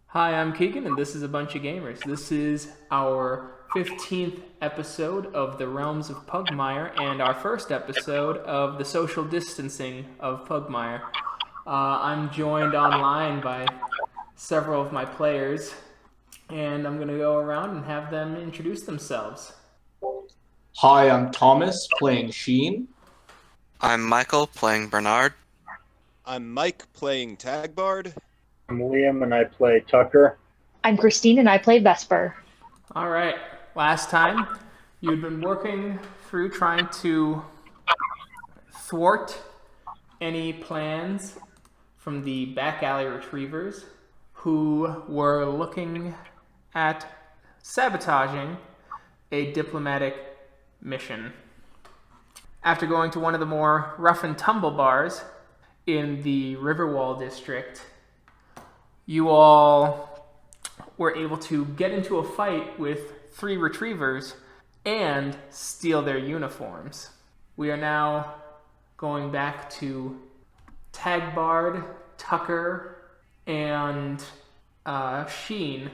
Hi, I'm Keegan, and this is A Bunch of Gamers. This is our 15th episode of the Realms of Pugmire, and our first episode of the social distancing of Pugmire. I'm joined online by several of my players, and I'm going to go around and have them introduce themselves. Hi, I'm Thomas, playing Sheen. I'm Michael, playing Bernard. I'm Mike, playing Tagbard. I'm Liam, and I play Tucker. I'm Christine, and I play Vesper. All right, last time you'd been working through trying to thwart any plans from the back alley retrievers who were looking at sabotaging a diplomatic mission. After going to one of the more rough and tumble bars in the Riverwall district, you all were able to get into a fight with 3 retrievers and steal their uniforms. We are now going back to Tagbard, Tucker, and Sheen,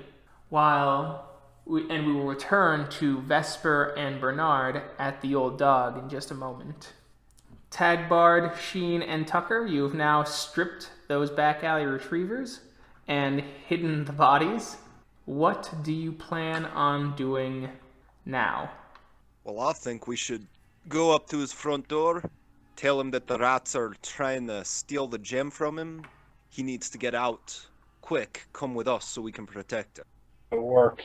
and we will return to Vesper and Bernard at the Old Dog in just a moment. Tagbard, Sheen, and Tucker, you have now stripped those back alley retrievers and hidden the bodies. What do you plan on doing now? Well, I think we should go up to his front door, tell him that the rats are trying to steal the gem from him. He needs to get out quick. Come with us so we can protect him. It works.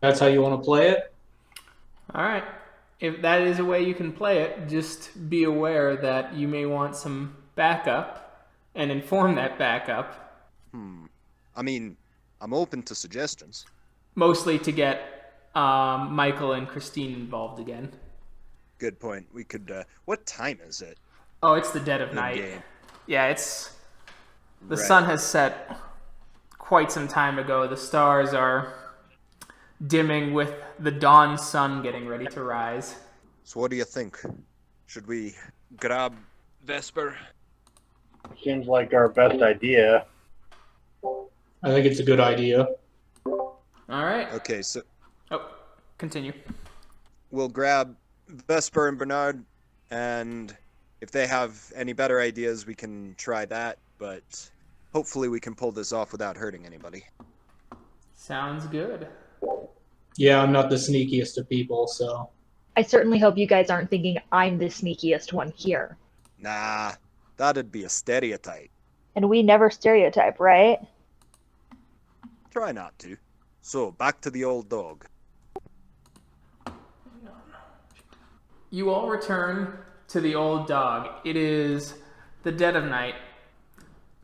That's how you want to play it? All right. If that is a way you can play it, just be aware that you may want some backup and inform that backup. I mean, I'm open to suggestions. Mostly to get Michael and Christine involved again. Good point. We could, what time is it? Oh, it's the dead of night. Game. Yeah, it's... The Right. sun has set quite some time ago. The stars are dimming with the dawn sun getting ready to rise. So what do you think? Should we grab Vesper? Seems like our best idea. I think it's a good idea. All right. Okay, so Oh, continue. we'll grab Vesper and Bernard, and if they have any better ideas, we can try that, but hopefully we can pull this off without hurting anybody. Sounds good. Yeah, I'm not the sneakiest of people, so... I certainly hope you guys aren't thinking I'm the sneakiest one here. Nah, that'd be a stereotype. And we never stereotype, right? Try not to. So, back to the old dog. You all return to the Old Dog. It is the dead of night.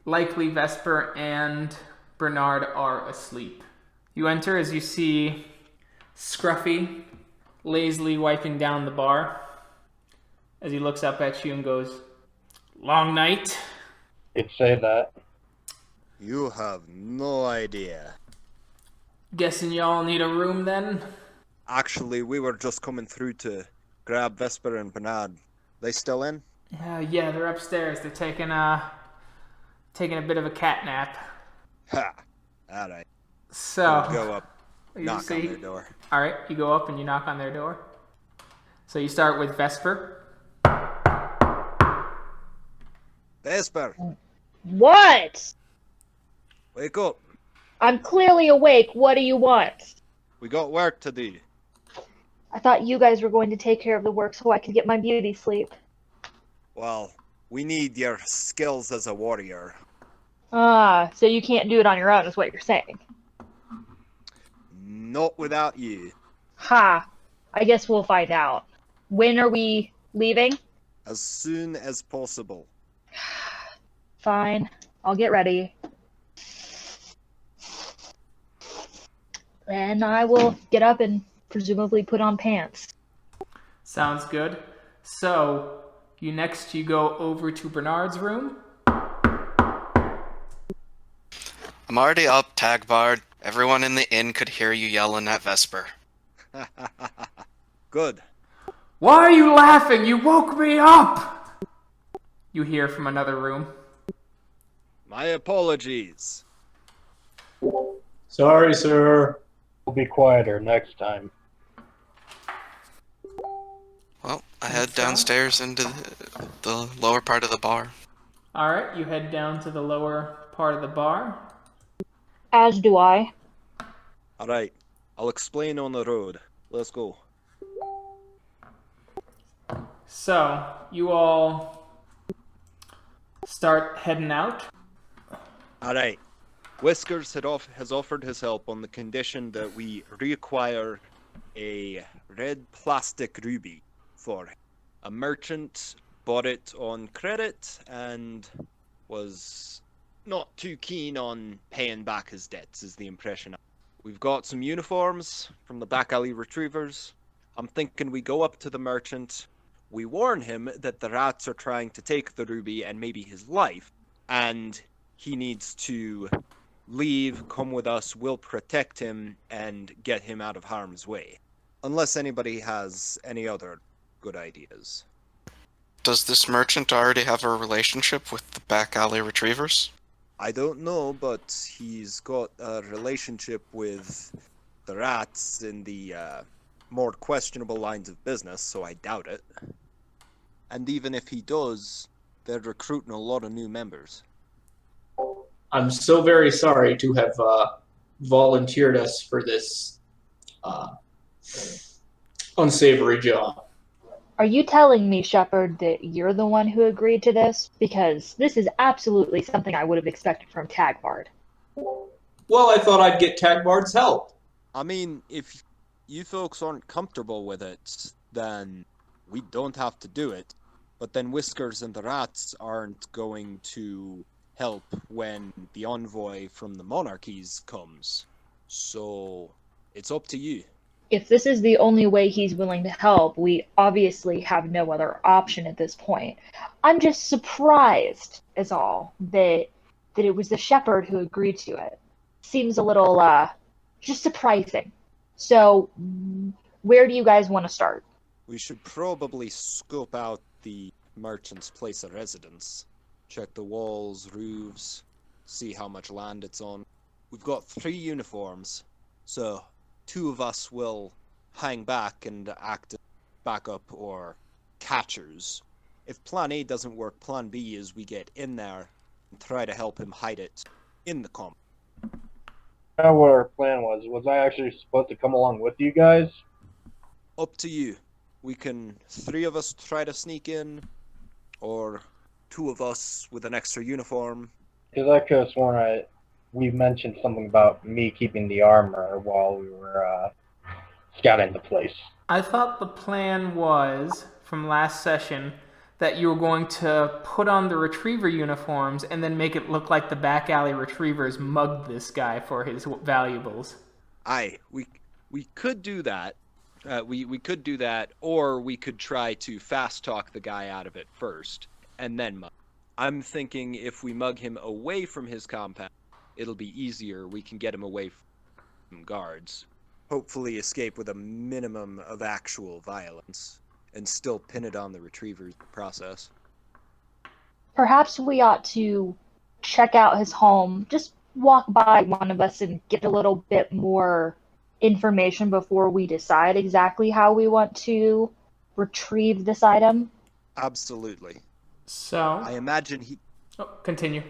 Likely Vesper and Bernard are asleep. You enter as you see Scruffy lazily wiping down the bar as he looks up at you and goes, "Long night." You'd say that. You have no idea. Guessing y'all need a room then? Actually, we were just coming through to grab Vesper and Bernard. They still in? Yeah, they're upstairs. They're taking a bit of a cat nap. Ha! Alright. So We'll go up, you knock see- on their door. All right, you go up and you knock on their door. So you start with Vesper. Vesper, What? wake up. I'm clearly awake. What do you want? We got work to do. I thought you guys were going to take care of the work so I could get my beauty sleep. Well, we need your skills as a warrior. Ah, so you can't do it on your own is what you're saying. Not without you. Ha! I guess we'll find out. When are we leaving? As soon as possible. Fine. I'll get ready. Then I will get up and presumably put on pants. Sounds good. So you go over to Bernard's room. I'm already up, Tagbard. Everyone in the inn could hear you yelling at Vesper. Good. Why are you laughing? You woke me up! You hear from another room. My apologies. Sorry, sir. We'll be quieter next time. Well, I head downstairs into the lower part of the bar. All right, you head down to the lower part of the bar. As do I. Alright, I'll explain on the road. Let's go. So you all start heading out. Alright. Whiskers has offered his help on the condition that we reacquire a red plastic ruby for him. A merchant bought it on credit and was not too keen on paying back his debts, is the impression. We've got some uniforms from the back alley retrievers. I'm thinking we go up to the merchant, we warn him that the rats are trying to take the ruby and maybe his life, and he needs to leave, come with us, we'll protect him and get him out of harm's way. Unless anybody has any other good ideas. Does this merchant already have a relationship with the back alley retrievers? I don't know, but he's got a relationship with the rats in the more questionable lines of business, so I doubt it. And even if he does, they're recruiting a lot of new members. I'm so very sorry to have volunteered us for this unsavory job. Are you telling me, Shepard, that you're the one who agreed to this? Because this is absolutely something I would have expected from Tagbard. Well, I thought I'd get Tagbard's help. I mean, if you folks aren't comfortable with it, then we don't have to do it. But then Whiskers and the rats aren't going to help when the envoy from the monarchies comes. So, it's up to you. If this is the only way he's willing to help, we obviously have no other option at this point. I'm just surprised, is all, that it was the shepherd who agreed to it. Seems a little, just surprising. So, where do you guys want to start? We should probably scope out the merchant's place of residence. Check the walls, roofs, see how much land it's on. We've got 3 uniforms, so 2 of us will hang back and act as backup or catchers. If plan A doesn't work, plan B is we get in there and try to help him hide it in the comp. I know what our plan was. Was I actually supposed to come along with you guys? Up to you. We can 3 of us try to sneak in, or 2 of us with an extra uniform. Because I could have sworn we mentioned something about me keeping the armor while we were scouting the place. I thought the plan was, from last session, that you were going to put on the retriever uniforms and then make it look like the back alley retrievers mugged this guy for his valuables. Aye, we could do that. We could do that, or we could try to fast talk the guy out of it first, and then mug. I'm thinking if we mug him away from his compound, it'll be easier. We can get him away from guards. Hopefully escape with a minimum of actual violence, and still pin it on the retrievers process. Perhaps we ought to check out his home, just walk by one of us and get a little bit more information before we decide exactly how we want to retrieve this item. Absolutely. So, I imagine he continue.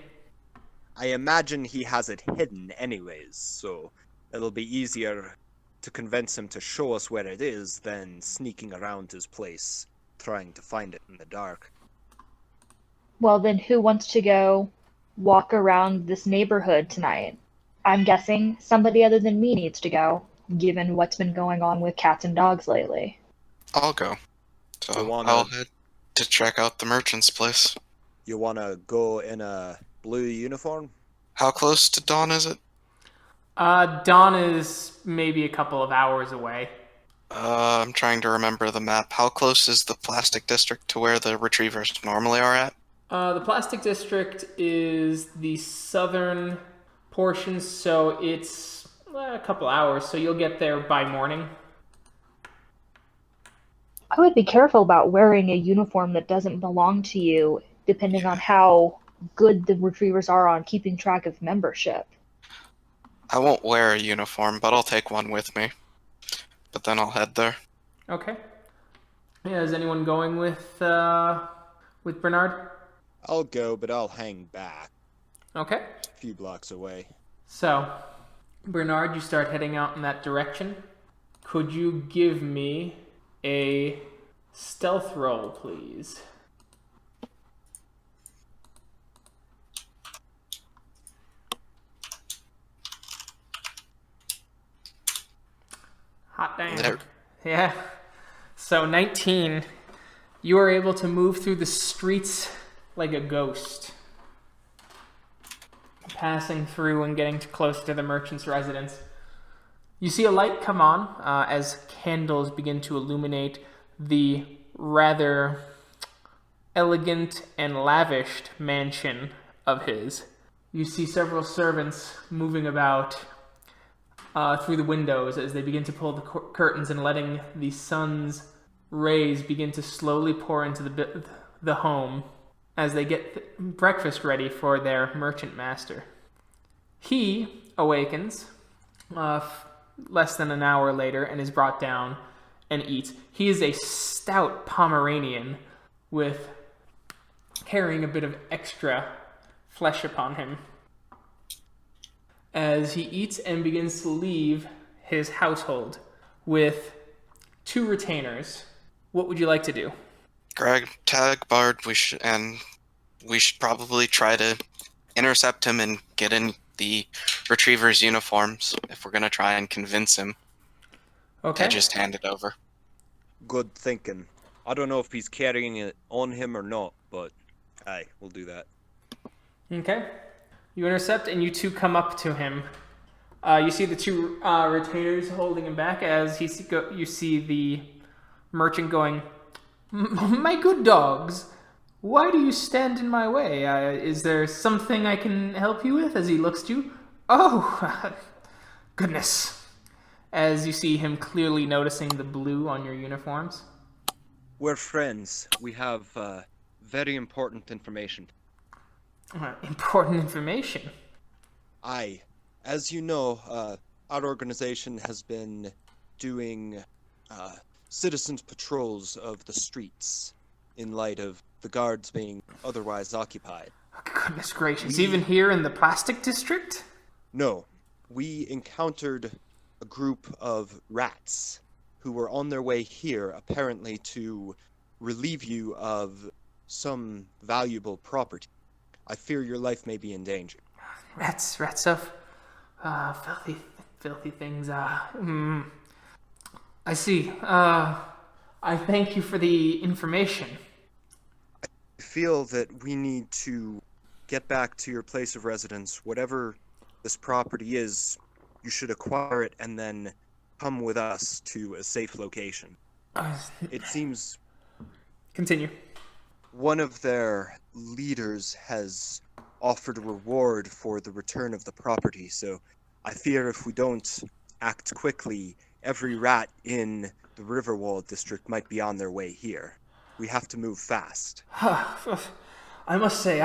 has it hidden anyways, so it'll be easier to convince him to show us where it is than sneaking around his place, trying to find it in the dark. Well, then who wants to go walk around this neighborhood tonight? I'm guessing somebody other than me needs to go, given what's been going on with cats and dogs lately. I'll go. So I'll head to check out the merchant's place. You wanna go in a blue uniform? How close to dawn is it? Dawn is maybe a couple of hours away. I'm trying to remember the map. How close is the plastic district to where the retrievers normally are at? The plastic district is the southern portion, so it's a couple hours, so you'll get there by morning. I would be careful about wearing a uniform that doesn't belong to you, depending on how good the retrievers are on keeping track of membership. I won't wear a uniform, but I'll take one with me. But then I'll head there. Okay. Yeah, is anyone going with Bernard? I'll go, but I'll hang back Okay. a few blocks away. So, Bernard, you start heading out in that direction. Could you give me a stealth roll, please? Hot damn. There. Yeah. So 19, you are able to move through the streets like a ghost, passing through and getting close to the merchant's residence. You see a light come on as candles begin to illuminate the rather elegant and lavished mansion of his. You see several servants moving about through the windows as they begin to pull the curtains and letting the sun's rays begin to slowly pour into the home as they get breakfast ready for their merchant master. He awakens less than an hour later and is brought down and eats. He is a stout Pomeranian with carrying a bit of extra flesh upon him. As he eats and begins to leave his household with 2 retainers, what would you like to do? Greg, Tagbard, we should probably try to intercept him and get in the retriever's uniforms if we're gonna try and convince him Okay. to just hand it over. Good thinking. I don't know if he's carrying it on him or not, but aye, we'll do that. Okay. You intercept and you 2 come up to him. You see the 2 retainers holding him back as you see the merchant going, "My good dogs, why do you stand in my way? Is there something I can help you with?" As he looks to you. "Oh, goodness." As you see him clearly noticing the blue on your uniforms. We're friends. We have very important information. Important information. Aye. As you know, our organization has been doing citizens' patrols of the streets in light of the guards being otherwise occupied. Goodness gracious, even here in the plastic district? No, we encountered a group of rats who were on their way here apparently to relieve you of some valuable property. I fear your life may be in danger. Rats of filthy things. I see. I thank you for the information. I feel that we need to get back to your place of residence. Whatever this property is, you should acquire it and then come with us to a safe location. It seems Continue. one of their leaders has offered a reward for the return of the property, so I fear if we don't act quickly, every rat in the Riverwall district might be on their way here. We have to move fast. I must say,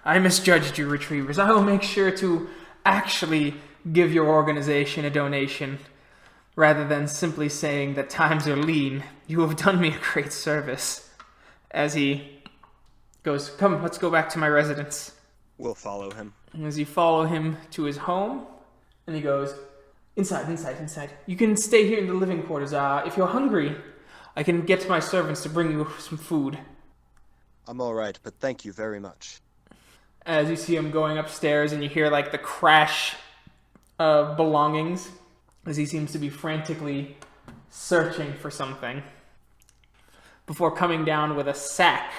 I misjudged you, retrievers. I will make sure to actually give your organization a donation, rather than simply saying that times are lean. You have done me a great service. As he goes, "Come, let's go back to my residence." We'll follow him. And as you follow him to his home, and he goes, inside. You can stay here in the living quarters. If you're hungry, I can get my servants to bring you some food. I'm alright, but thank you very much. As you see him going upstairs, and you hear like the crash of belongings, as he seems to be frantically searching for something, before coming down with a sack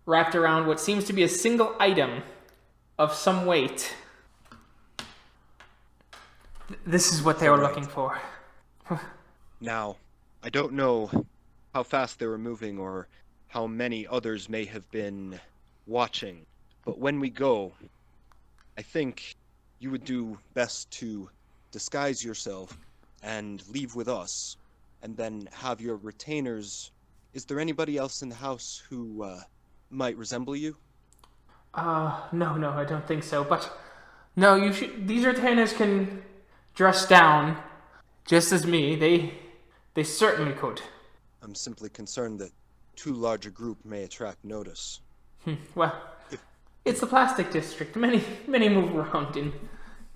wrapped around what seems to be a single item of some weight. This is what they were looking for. Now, I don't know how fast they were moving or how many others may have been watching, but when we go, I think you would do best to disguise yourself and leave with us, and then have your retainers. Is there anybody else in the house who might resemble you? No, I don't think so. But no, you should. These retainers can dress down, just as me. They certainly could. I'm simply concerned that too large a group may attract notice. Well, it's the plastic district. Many move around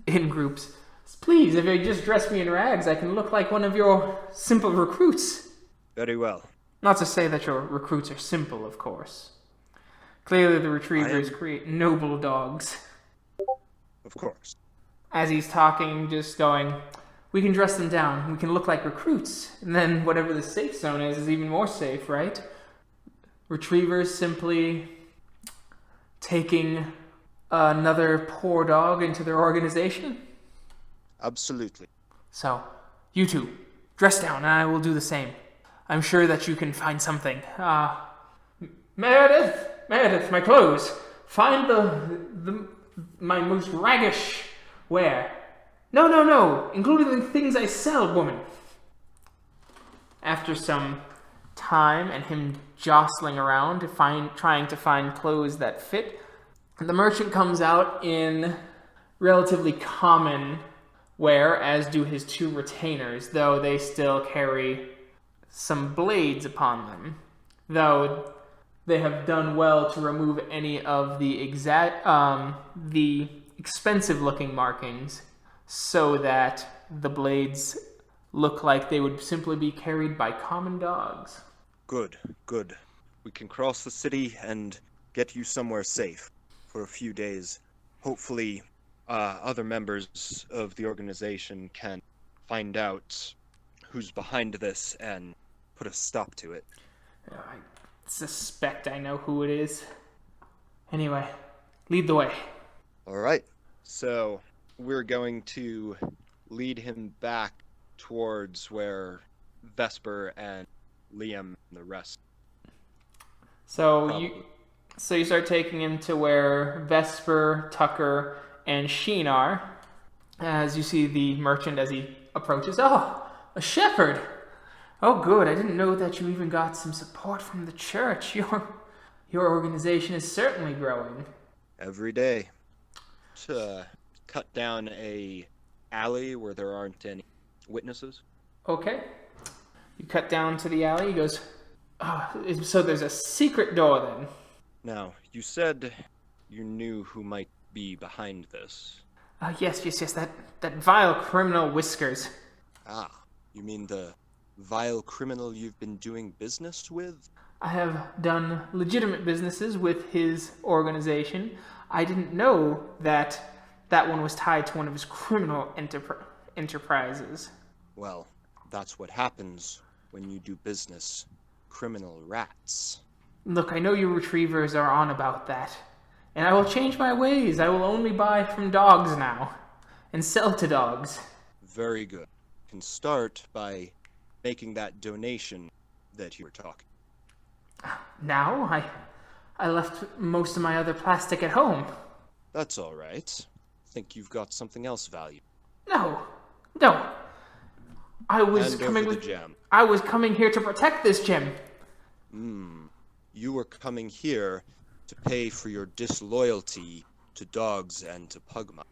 in groups. Please, if you just dress me in rags, I can look like one of your simple recruits. Very well. Not to say that your recruits are simple, of course. Clearly, the retrievers create noble dogs. Of course. As he's talking, just going, we can dress them down. We can look like recruits. And then whatever the safe zone is even more safe, right? Retrievers simply taking another poor dog into their organization. Absolutely. So, you two, dress down and I will do the same. I'm sure that you can find something. Meredith, my clothes. Find my most raggish wear. No, including the things I sell, woman. After some time and him jostling around trying to find clothes that fit, the merchant comes out in relatively common wear, as do his two retainers, though they still carry some blades upon them, though they have done well to remove any of the expensive-looking markings, so that the blades look like they would simply be carried by common dogs. Good. We can cross the city and get you somewhere safe for a few days. Hopefully, other members of the organization can find out who's behind this and put a stop to it. I suspect I know who it is. Anyway, lead the way. All right. So we're going to lead him back towards where Vesper and Liam and the rest. So you start taking him to where Vesper, Tucker, and Sheen are. As you see the merchant as he approaches. Oh, a shepherd! Oh, good. I didn't know that you even got some support from the church. Your organization is certainly growing. Every day. To cut down a alley where there aren't any witnesses. Okay. You cut down to the alley. He goes, oh, so there's a secret door then. Now, you said you knew who might be behind this. Yes. That vile criminal Whiskers. Ah, you mean the vile criminal you've been doing business with? I have done legitimate businesses with his organization. I didn't know that one was tied to one of his criminal enterprises. Well, that's what happens when you do business. Criminal rats. Look, I know you retrievers are on about that. And I will change my ways. I will only buy from dogs now. And sell to dogs. Very good. You can start by making that donation that you were talking. Now? I left most of my other plastic at home. That's all right. Think you've got something else valuable. No. I was coming here to protect this gem. You were coming here to pay for your disloyalty to dogs and to Pugmire.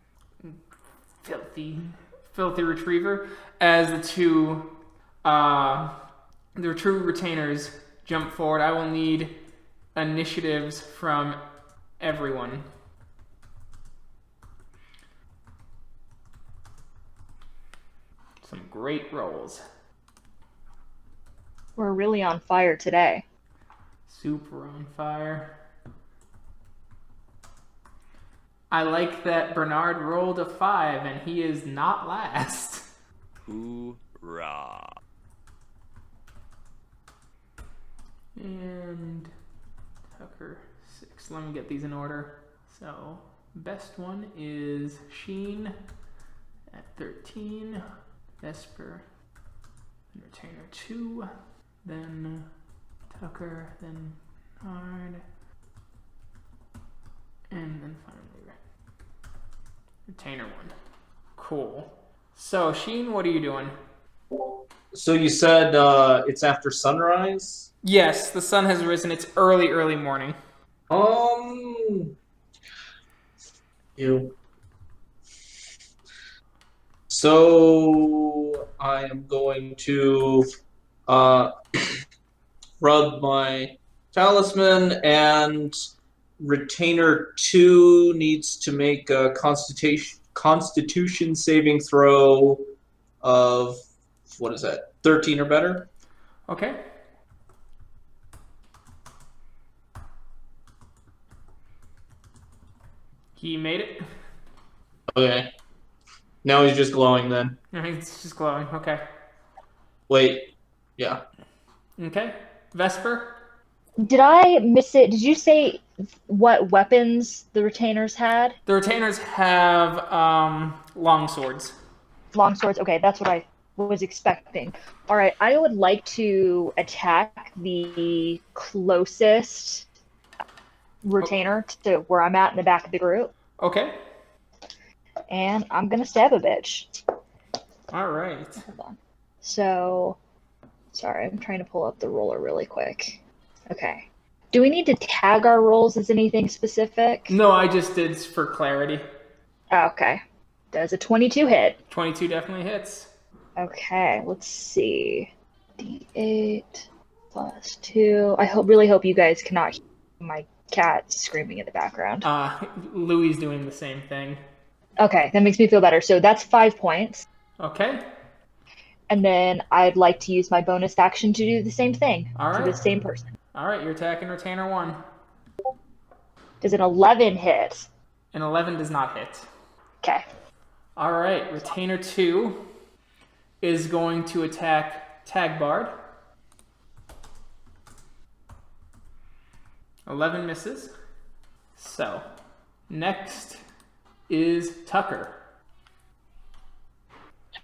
Filthy retriever. As the two retainers jump forward, I will need initiatives from everyone. Some great rolls. We're really on fire today. Super on fire. I like that Bernard rolled a 5 and he is not last. Hoorah. And Tucker 6. Let me get these in order. So, best one is Sheen at 13. Vesper, and Retainer 2, then Tucker, then Hard, and then finally Retainer 1. Cool. So, Sheen, what are you doing? So you said it's after sunrise? Yes, the sun has risen. It's early morning. Ew. So I am going to rub my talisman, and Retainer 2 needs to make a Constitution saving throw of, what is that, 13 or better? Okay. He made it. Okay. Now he's just glowing then. It's just glowing. Okay. Wait. Yeah. Okay. Vesper? Did I miss it? Did you say what weapons the retainers had? The retainers have long swords. Long swords. Okay, that's what I was expecting. All right, I would like to attack the closest retainer to where I'm at in the back of the group, Okay. and I'm gonna stab a bitch. All right. Hold on. So, sorry, I'm trying to pull up the roller really quick. Okay. Do we need to tag our rolls as anything specific? No, I just did for clarity. Oh, okay. Does a 22 hit? 22 definitely hits. Okay, let's see. D8 plus 2. I really hope you guys cannot hear my cat screaming in the background. Louis doing the same thing. Okay, that makes me feel better. So that's 5 points. Okay. And then I'd like to use my bonus action to do the same thing All to right. the same person. All right, you're attacking Retainer 1. Does an 11 hit? An 11 does not hit. Okay. All right, Retainer 2 is going to attack Tagbard. 11 misses. So, next is Tucker.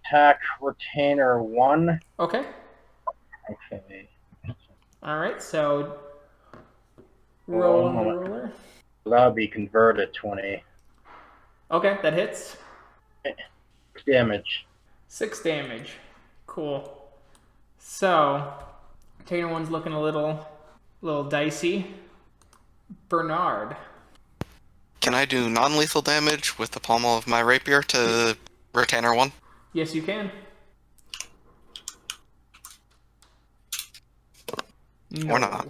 Attack Retainer 1. Okay. Okay. All right, so roll on the moment. roller. That'll be converted 20. Okay, that hits. Damage. 6 damage. Cool. So, Retainer 1's looking a little dicey. Bernard. Can I do non-lethal damage with the pommel of my rapier to Retainer 1? Yes, you can. Or not.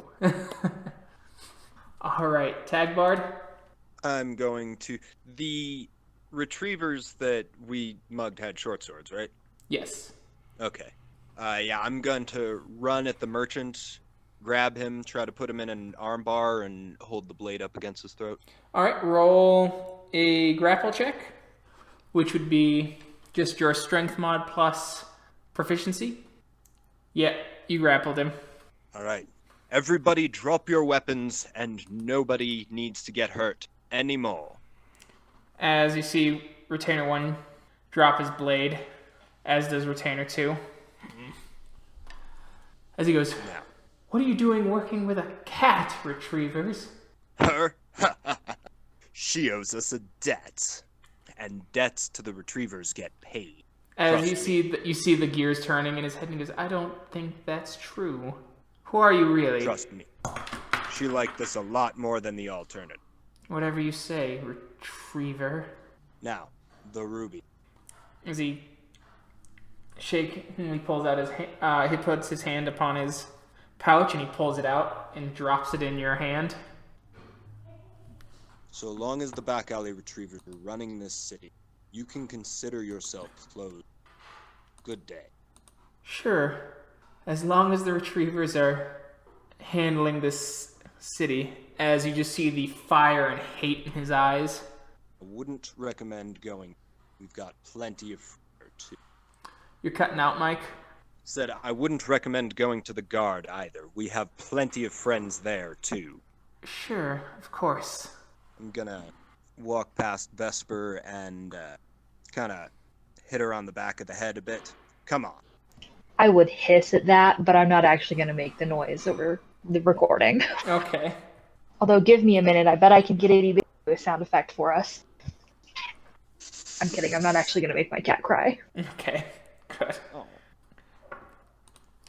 All right, Tagbard. I'm going to. The retrievers that we mugged had short swords, right? Yes. Okay. Yeah, I'm going to run at the merchant, grab him, try to put him in an armbar, and hold the blade up against his throat. All right, roll a grapple check, which would be just your strength mod plus proficiency. Yeah, you grappled him. All right. Everybody drop your weapons, and nobody needs to get hurt anymore. As you see Retainer 1 drop his blade, as does Retainer 2. As he goes, Now. "What are you doing working with a cat, retrievers?" Her? She owes us a debt. And debts to the retrievers get paid. As Trust you see the gears turning in his head, and he goes, "I don't think that's true. Who are you really?" Trust me. She liked this a lot more than the alternative. "Whatever you say, retriever." Now, the ruby. As he he pulls out he puts his hand upon his pouch and he pulls it out and drops it in your hand. So long as the back alley retrievers are running this city, you can consider yourself closed. Good day. Sure, as long as the retrievers are handling this city. As you just see the fire and hate in his eyes. I wouldn't recommend going. We've got plenty of fire too. You're cutting out, Mike. Said I wouldn't recommend going to the guard either. We have plenty of friends there too. Sure, of course. I'm gonna walk past Vesper and kind of hit her on the back of the head a bit. Come on. I would hiss at that, but I'm not actually going to make the noise over the recording. Okay. Although, give me a minute. I bet I can get a sound effect for us. I'm kidding. I'm not actually going to make my cat cry. Okay, good. Oh.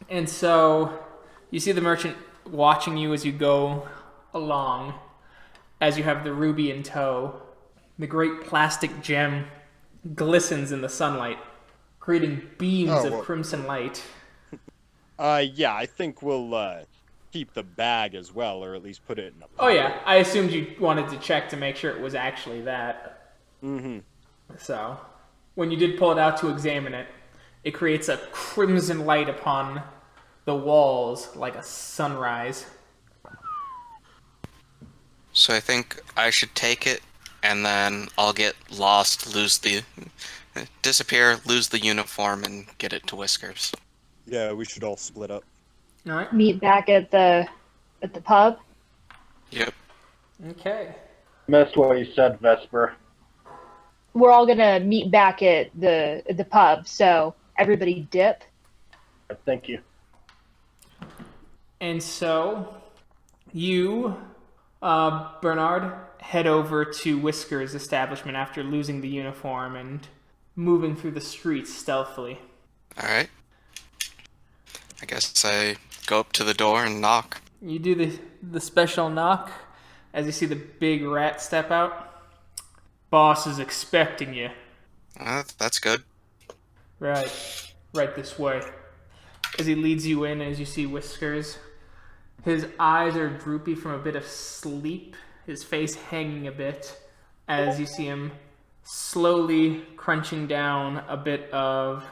And so you see the merchant watching you as you go along, as you have the ruby in tow. The great plastic gem glistens in the sunlight, creating beams of well. crimson light. Yeah, I think we'll keep the bag as well, or at least put it in a Oh yeah, I assumed you wanted to check to make sure it was actually that. Mm-hmm. So, when you did pull it out to examine it, it creates a crimson light upon the walls like a sunrise. So I think I should take it, and then I'll get lost, disappear, lose the uniform, and get it to Whiskers. Yeah, we should all split up. All right. Meet back at the pub. Yep. Okay. Missed what you said, Vesper. We're all gonna meet back at the pub, so everybody dip. Thank you. And so, you, Bernard, head over to Whisker's establishment after losing the uniform and moving through the streets stealthily. All right. I guess I go up to the door and knock. You do the special knock as you see the big rat step out. Boss is expecting you. That's good. Right this way. As he leads you in, as you see Whiskers, his eyes are droopy from a bit of sleep, his face hanging a bit, as you see him slowly crunching down a bit of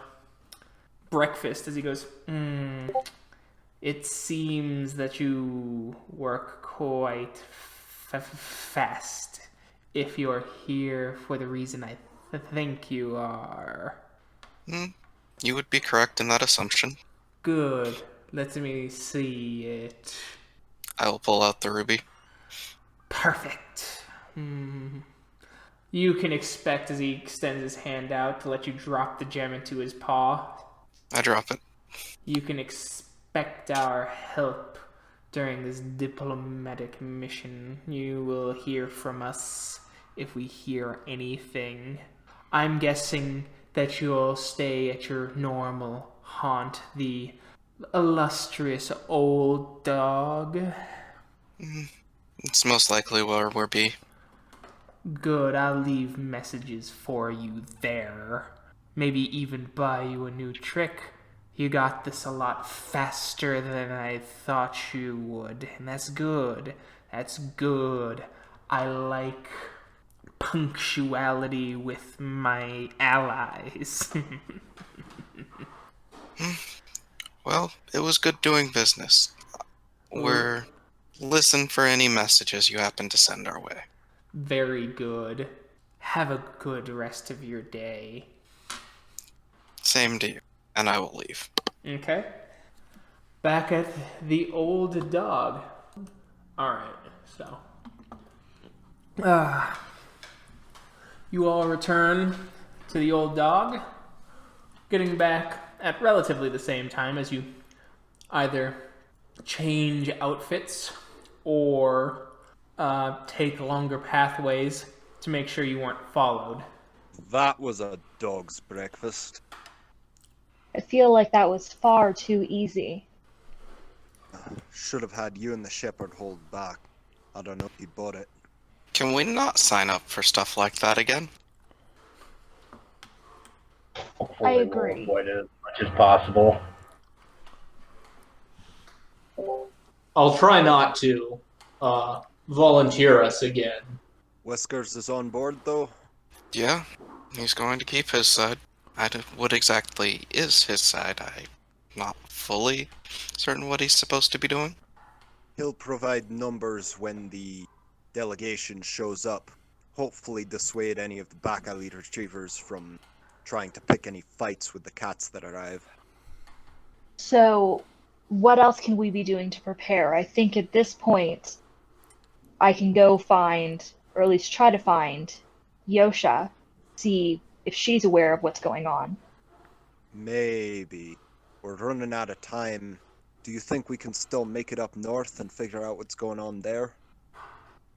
breakfast as he goes, It seems that you work quite fast if you're here for the reason I think you are. You would be correct in that assumption. Good. Let me see it. I will pull out the ruby. Perfect. You can expect as he extends his hand out to let you drop the gem into his paw. I drop it. You can expect our help during this diplomatic mission. You will hear from us if we hear anything. I'm guessing that you'll stay at your normal haunt, the illustrious old dog. It's most likely where we'll be. Good, I'll leave messages for you there. Maybe even buy you a new trick. You got this a lot faster than I thought you would, and that's good. That's good. I like punctuality with my allies. Well, it was good doing business. We're listen for any messages you happen to send our way. Very good. Have a good rest of your day. Same to you. And I will leave. Okay. Back at the old dog. Alright, so. You all return to the old dog, getting back at relatively the same time as you either change outfits or take longer pathways to make sure you weren't followed. That was a dog's breakfast. I feel like that was far too easy. Should have had you and the shepherd hold back. I don't know if he bought it. Can we not sign up for stuff like that again? Hopefully I we'll agree. avoid it as much as possible. I'll try not to volunteer us again. Whiskers is on board, though. Yeah, he's going to keep his side. What exactly is his side? I'm not fully certain what he's supposed to be doing. He'll provide numbers when the delegation shows up. Hopefully dissuade any of the back alley retrievers from trying to pick any fights with the cats that arrive. So, what else can we be doing to prepare? I think at this point, I can go find, or at least try to find, Yosha, see if she's aware of what's going on. Maybe. We're running out of time. Do you think we can still make it up north and figure out what's going on there?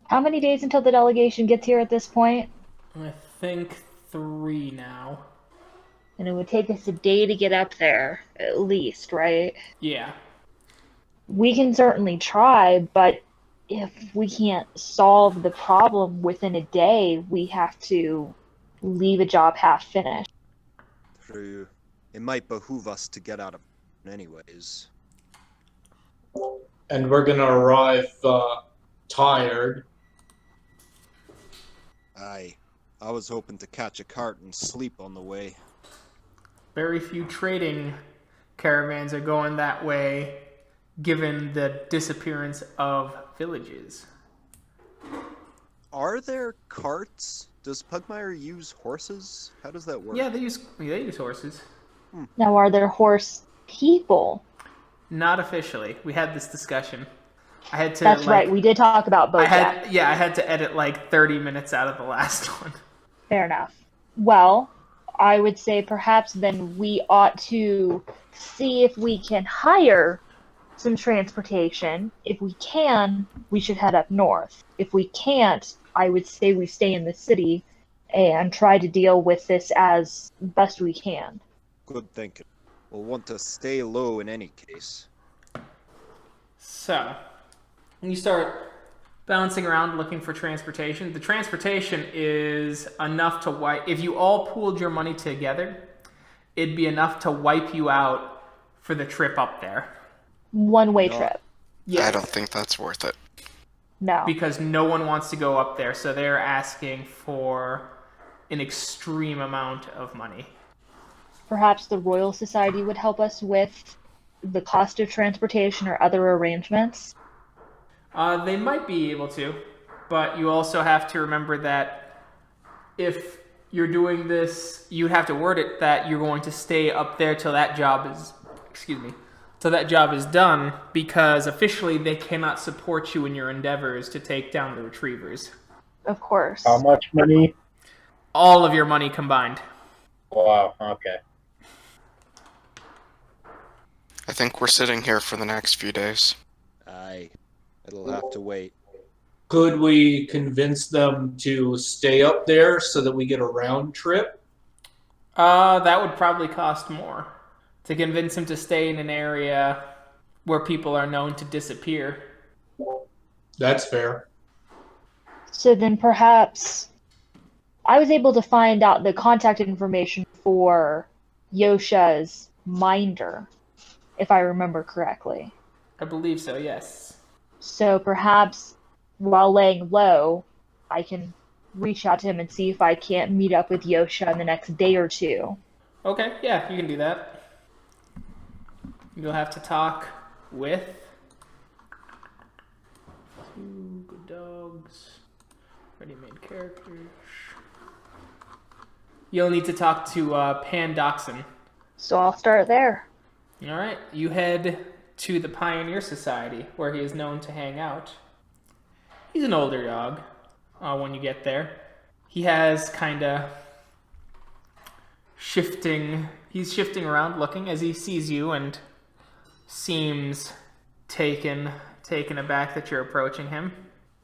How many days until the delegation gets here at this point? I think 3 now. And it would take us a day to get up there, at least, right? Yeah. We can certainly try, but if we can't solve the problem within a day, we have to leave a job half finished. True. It might behoove us to get out of anyways. And we're gonna arrive tired. Aye. I was hoping to catch a cart and sleep on the way. Very few trading caravans are going that way, given the disappearance of villages. Are there carts? Does Pugmire use horses? How does that work? Yeah, they use horses. Now, are there horse people? Not officially. We had this discussion. I had to. That's right. We did talk about both. I had to edit like 30 minutes out of the last one. Fair enough. Well, I would say perhaps then we ought to see if we can hire some transportation. If we can, we should head up north. If we can't, I would say we stay in the city and try to deal with this as best we can. Good thinking. We'll want to stay low in any case. So, when you start bouncing around looking for transportation, the transportation is enough to wipe. If you all pooled your money together, it'd be enough to wipe you out for the trip up there. One-way No. trip. Yes. I don't think that's worth it. No. Because no one wants to go up there, so they're asking for an extreme amount of money. Perhaps the Royal Society would help us with the cost of transportation or other arrangements. They might be able to, but you also have to remember that if you're doing this, you have to word it that you're going to stay up there till that job is, till that job is done, because officially they cannot support you in your endeavors to take down the retrievers. Of course. How much money? All of your money combined. Wow, okay. I think we're sitting here for the next few days. Aye. It'll have to wait. Could we convince them to stay up there so that we get a round trip? That would probably cost more. To convince him to stay in an area where people are known to disappear. That's fair. So then perhaps I was able to find out the contact information for Yosha's minder, if I remember correctly. I believe so, yes. So perhaps while laying low, I can reach out to him and see if I can't meet up with Yosha in the next day or two. Okay, yeah, you can do that. You'll have to talk with two good dogs, ready-made characters. You'll need to talk to Pan Dachshund. So I'll start there. All right, you head to the Pioneer Society, where he is known to hang out. He's an older dog when you get there. He has kind of he's shifting around looking as he sees you and seems taken aback that you're approaching him.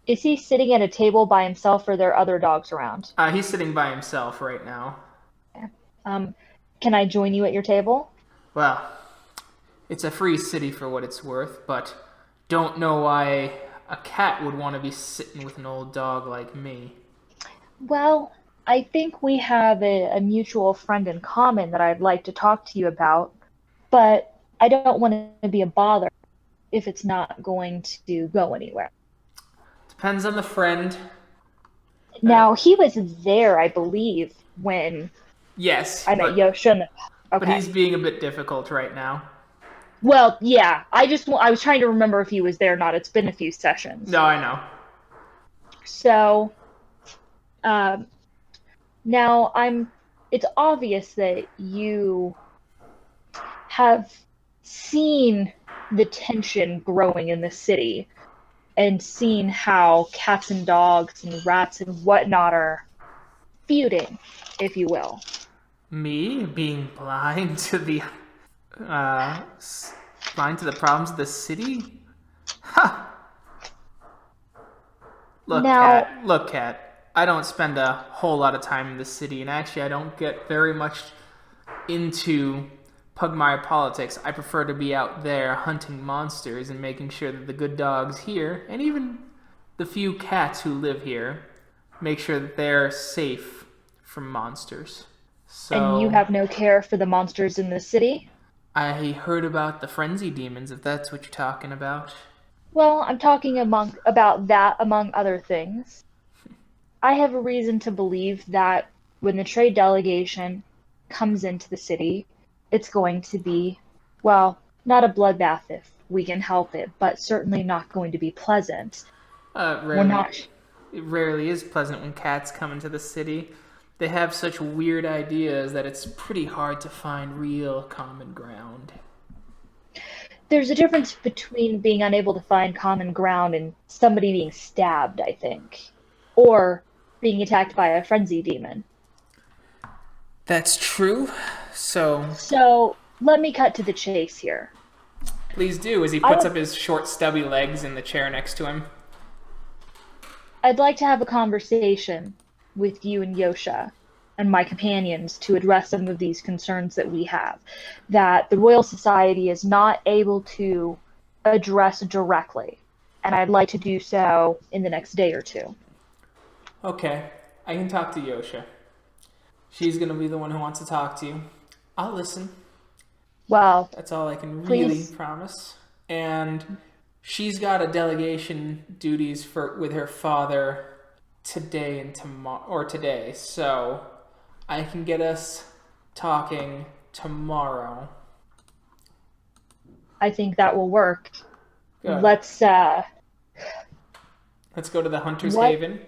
Is he sitting at a table by himself or are there other dogs around? He's sitting by himself right now. Can I join you at your table? Well, it's a free city for what it's worth, but don't know why a cat would want to be sitting with an old dog like me. Well, I think we have a mutual friend in common that I'd like to talk to you about, but I don't want to be a bother if it's not going to go anywhere. Depends on the friend. Now, he was there, I believe, when Yes, I met Yosha. but he's being a bit difficult right now. Well, yeah, I was trying to remember if he was there or not. It's been a few sessions. No, I know. So, now it's obvious that you have seen the tension growing in the city and seen how cats and dogs and rats and whatnot are feuding, if you will. Me being blind to the problems of the city? Ha! Look, Cat. I don't spend a whole lot of time in the city, and actually I don't get very much into Pugmire politics. I prefer to be out there hunting monsters and making sure that the good dogs here, and even the few cats who live here, make sure that they're safe from monsters. So And you have no care for the monsters in the city? I heard about the frenzy demons, if that's what you're talking about. Well, I'm talking about that among other things. I have a reason to believe that when the trade delegation comes into the city, it's going to be, well, not a bloodbath if we can help it, but certainly not going to be pleasant. We're not. It rarely is pleasant when cats come into the city. They have such weird ideas that it's pretty hard to find real common ground. There's a difference between being unable to find common ground and somebody being stabbed, I think. Or being attacked by a frenzy demon. That's true. So, let me cut to the chase here. Please do, as he puts up his short, stubby legs in the chair next to him. I'd like to have a conversation with you and Yosha and my companions to address some of these concerns that we have, that the Royal Society is not able to address directly, and I'd like to do so in the next day or two. Okay, I can talk to Yosha. She's gonna be the one who wants to talk to you. I'll listen. Well, That's all I can please. really promise. And she's got a delegation duties with her father today and tomorrow, or today, so I can get us talking tomorrow. I think that will work. Good. Let's go to the Hunter's What? Haven.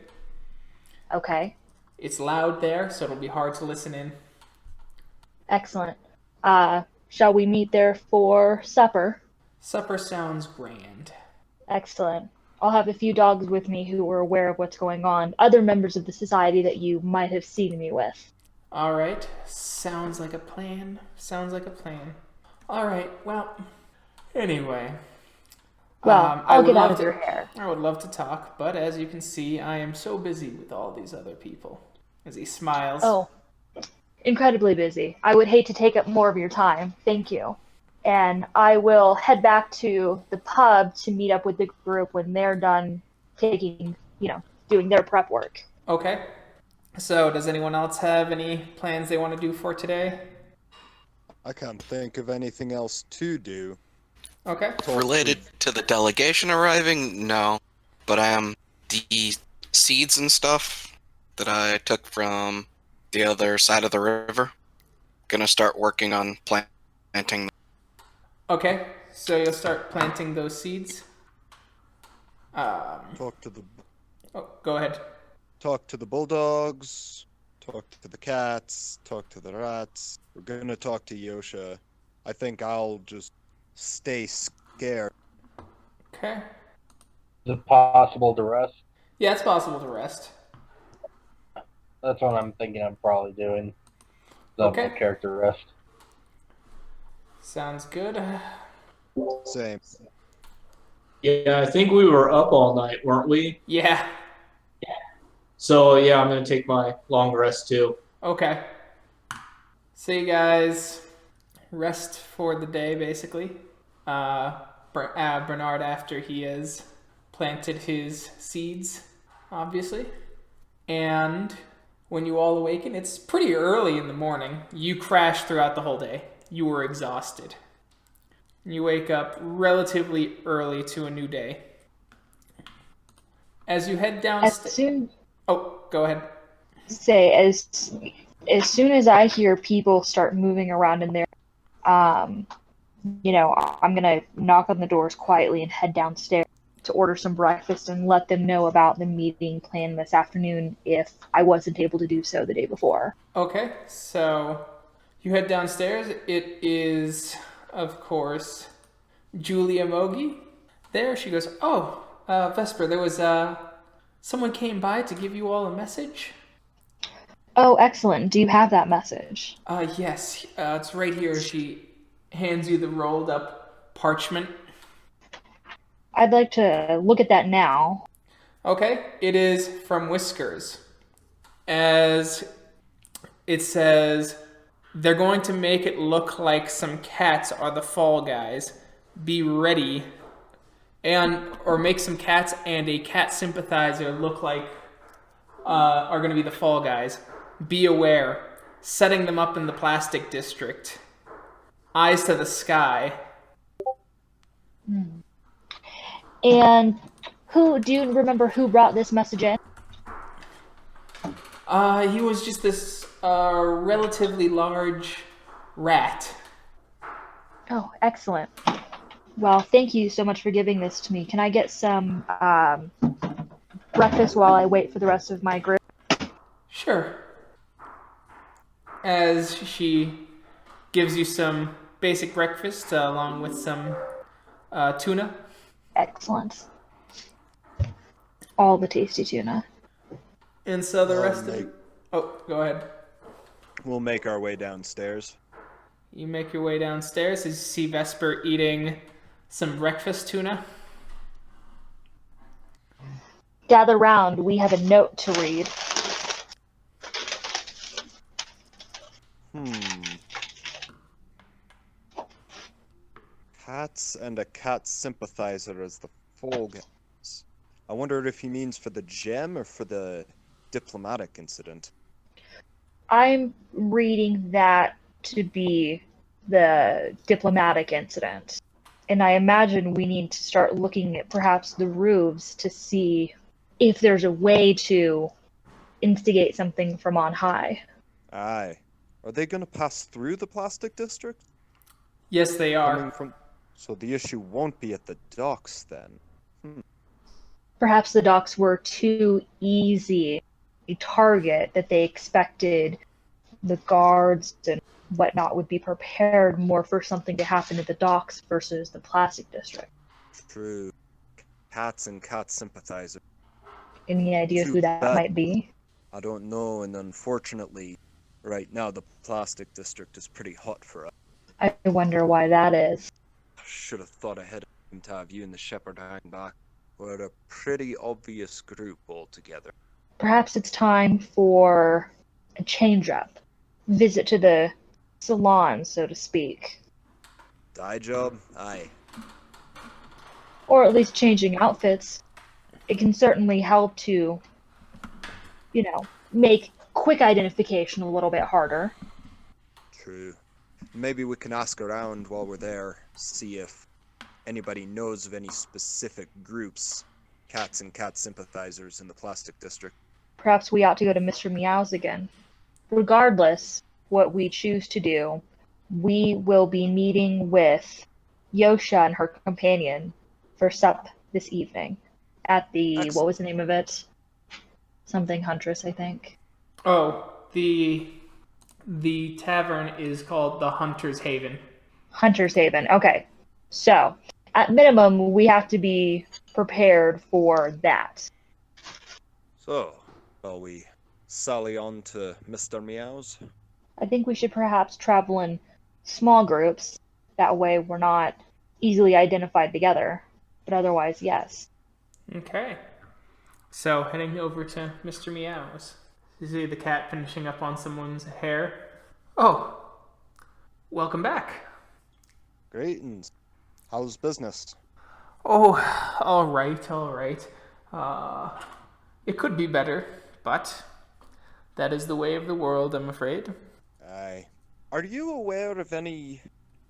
okay. It's loud there, so it'll be hard to listen in. Excellent. Shall we meet there for supper? Supper sounds grand. Excellent. I'll have a few dogs with me who are aware of what's going on, other members of the society that you might have seen me with. All right. Sounds like a plan. All right. Well, anyway. Well, I I'll would get out love of to- your hair. I would love to talk, but as you can see, I am so busy with all these other people. As he smiles. Oh, incredibly busy. I would hate to take up more of your time. Thank you. And I will head back to the pub to meet up with the group when they're done doing their prep work. Okay. So, does anyone else have any plans they want to do for today? I can't think of anything else to do. Okay. Related to the delegation arriving, no. But the seeds and stuff that I took from the other side of the river, gonna start working on planting. Okay. So you'll start planting those seeds. Talk to the Go ahead. Talk to the bulldogs, talk to the cats, talk to the rats. We're gonna talk to Yosha. I think I'll just stay scared. Okay. Is it possible to rest? Yeah, it's possible to rest. That's what I'm thinking of probably doing. Double Okay. character rest. Sounds good. Same. Yeah, I think we were up all night, weren't we? Yeah. So yeah, I'm gonna take my long rest too. Okay. So you guys rest for the day, basically. Bernard, after he has planted his seeds, obviously. And when you all awaken, it's pretty early in the morning. You crashed throughout the whole day. You were exhausted. You wake up relatively early to a new day. As you head downstairs... Oh, go ahead. As soon as I hear people start moving around in there, I'm gonna knock on the doors quietly and head downstairs to order some breakfast and let them know about the meeting planned this afternoon if I wasn't able to do so the day before. Okay, so you head downstairs. It is, of course, Julia Mogi. There, she goes, Vesper, there was, someone came by to give you all a message. Oh, excellent. Do you have that message? Yes, it's right here. She hands you the rolled up parchment. I'd like to look at that now. Okay, it is from Whiskers. As it says, they're going to make it look like some cats are the fall guys. Be ready. or make some cats and a cat sympathizer look like are going to be the fall guys. Be aware, setting them up in the plastic district. Eyes to the sky. And do you remember who brought this message in? He was just this relatively large rat. Oh, excellent. Well, thank you so much for giving this to me. Can I get some breakfast while I wait for the rest of my group? Sure. As she gives you some basic breakfast along with some tuna. Excellent. All the tasty tuna. And so the Well, rest of it... Oh, go ahead. We'll make our way downstairs. You make your way downstairs as you see Vesper eating some breakfast tuna. Gather round. We have a note to read. Cats and a cat sympathizer as the fall guys. I wonder if he means for the gem or for the diplomatic incident. I'm reading that to be the diplomatic incident. And I imagine we need to start looking at perhaps the roofs to see if there's a way to instigate something from on high. Aye. Are they going to pass through the plastic district? Yes, they are. So the issue won't be at the docks then. Perhaps the docks were too easy a target that they expected the guards and whatnot would be prepared more for something to happen at the docks versus the plastic district. True. Cats and cat sympathizer. Any idea Too who that bad. might be? I don't know, and unfortunately, right now the plastic district is pretty hot for us. I wonder why that is. I should have thought ahead of to have you and the shepherd hang back. We're a pretty obvious group altogether. Perhaps it's time for a change-up. Visit to the salon, so to speak. Dye job? Aye. Or at least changing outfits. It can certainly help to, make quick identification a little bit harder. True. Maybe we can ask around while we're there, see if anybody knows of any specific groups, cats and cat sympathizers in the plastic district. Perhaps we ought to go to Mr. Meow's again. Regardless what we choose to do, we will be meeting with Yosha and her companion for sup this evening at the, Excellent. what was the name of it? Something Huntress, I think. Oh, the tavern is called the Hunter's Haven. Hunter's Haven, okay. So, at minimum, we have to be prepared for that. So, shall we sally on to Mr. Meow's? I think we should perhaps travel in small groups. That way we're not easily identified together. But otherwise, yes. Okay. So, heading over to Mr. Meow's. You see the cat finishing up on someone's hair. Oh, welcome back. Greetings. How's business? Oh, all right. It could be better, but that is the way of the world, I'm afraid. Aye. Are you aware of any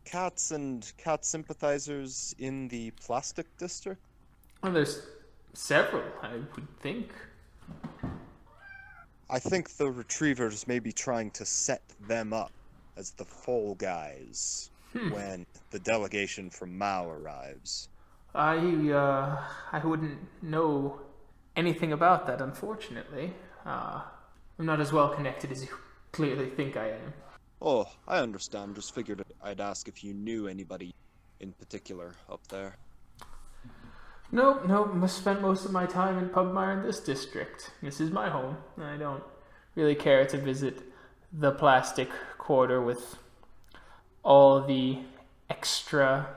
cats and cat sympathizers in the plastic district? Well, there's several, I would think. I think the retrievers may be trying to set them up as the fall guys when the delegation from Mao arrives. I wouldn't know anything about that, unfortunately. I'm not as well connected as you clearly think I am. Oh, I understand. Just figured I'd ask if you knew anybody in particular up there. Nope. I spent most of my time in Pugmire in this district. This is my home. I don't really care to visit the plastic quarter with all the extra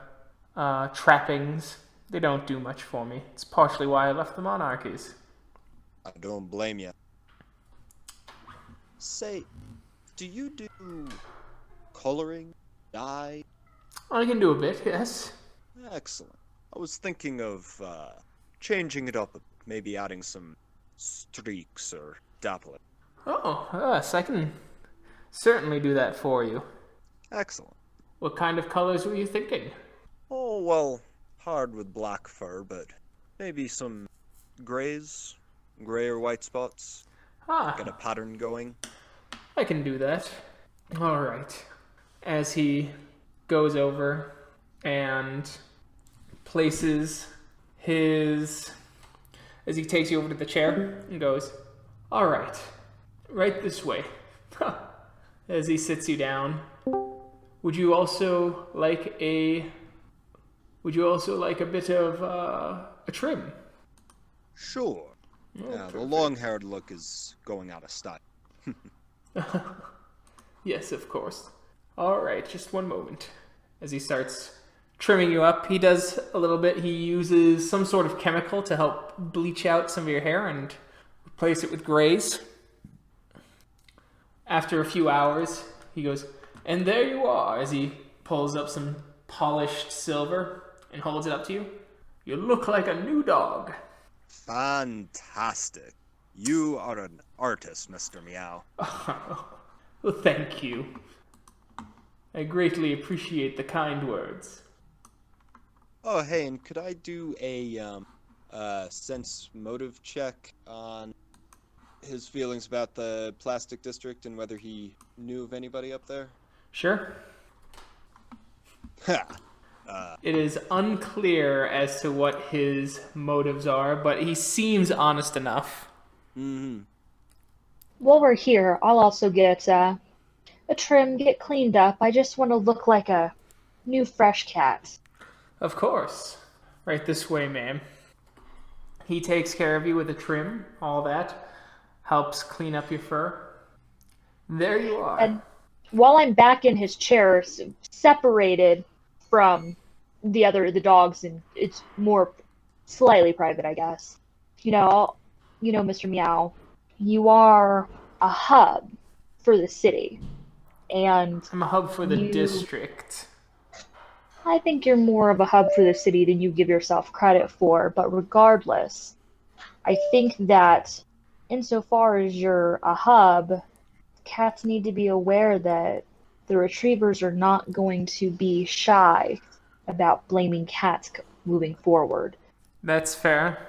trappings. They don't do much for me. It's partially why I left the monarchies. I don't blame you. Say, do you do coloring, dye? I can do a bit, yes. Excellent. I was thinking of changing it up, maybe adding some streaks or dappling. Oh, yes, I can certainly do that for you. Excellent. What kind of colors were you thinking? Oh, well, hard with black fur, but maybe some grays, gray or white spots. Get a pattern going. I can do that. All right. As he goes over and places his... As he takes you over to the chair and goes, all right, right this way. As he sits you down. Would you also like a bit of a trim? Sure. Oh, Yeah, the perfect. long-haired look is going out of style. Yes, of course. All right, just one moment. As he starts trimming you up, he does a little bit. He uses some sort of chemical to help bleach out some of your hair and replace it with grays. After a few hours, he goes, and there you are, as he pulls up some polished silver and holds it up to you. You look like a new dog. Fantastic. You are an artist, Mr. Meow. Well, thank you. I greatly appreciate the kind words. Oh, hey, and could I do a sense motive check on his feelings about the plastic district and whether he knew of anybody up there? Sure. Ha! It is unclear as to what his motives are, but he seems honest enough. Mm-hmm. While we're here, I'll also get a trim, get cleaned up. I just want to look like a new fresh cat. Of course. Right this way, ma'am. He takes care of you with a trim, all that. Helps clean up your fur. There you are. And while I'm back in his chair, separated from the dogs, and it's more slightly private, I guess. Mr. Meow, you are a hub for the city, and I'm a hub for the district. I think you're more of a hub for the city than you give yourself credit for, but regardless, I think that insofar as you're a hub, cats need to be aware that the retrievers are not going to be shy about blaming cats moving forward. That's fair.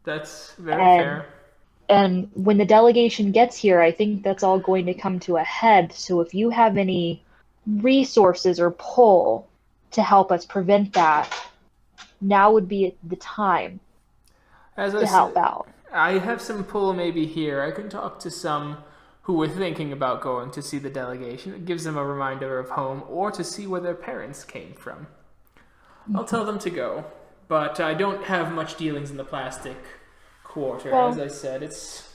That's very And- fair. And when the delegation gets here, I think that's all going to come to a head. So if you have any resources or pull to help us prevent that, now would be the time As I to help said, out. I have some pull maybe here. I can talk to some who were thinking about going to see the delegation. It gives them a reminder of home or to see where their parents came from. I'll tell them to go, but I don't have much dealings in the plastic quarter. Well- As I said, it's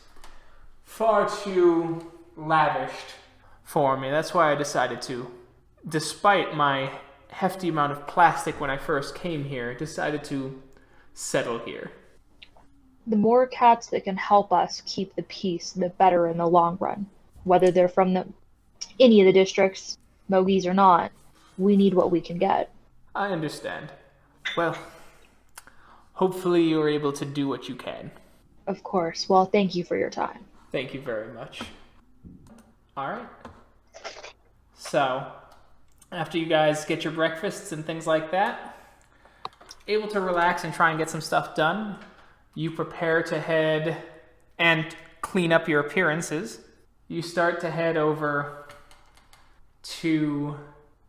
far too lavished for me. That's why I decided to, despite my hefty amount of plastic when I first came here, decided to settle here. The more cats that can help us keep the peace, the better in the long run. Whether they're from any of the districts, Mogies or not, we need what we can get. I understand. Well, hopefully you're able to do what you can. Of course. Well, thank you for your time. Thank you very much. Alright. So, after you guys get your breakfasts and things like that, able to relax and try and get some stuff done, you prepare to head and clean up your appearances. You start to head over to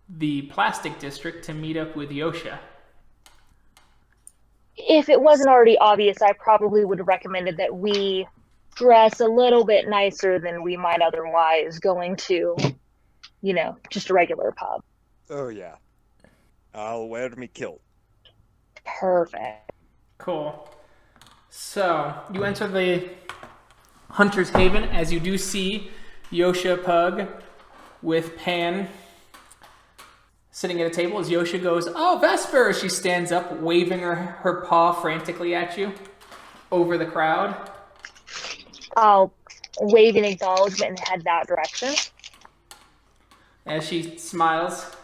the plastic district to meet up with Yosha. If it wasn't already obvious, I probably would have recommended that we dress a little bit nicer than we might otherwise going to, just a regular pub. Oh, yeah. I'll wear me kilt. Perfect. Cool. So, you enter the Hunter's Haven, as you do see Yosha Pug with Pan sitting at a table. As Yosha goes, "Oh, Vesper!" She stands up, waving her paw frantically at you over the crowd. I'll wave in acknowledgement and head that direction. As she smiles,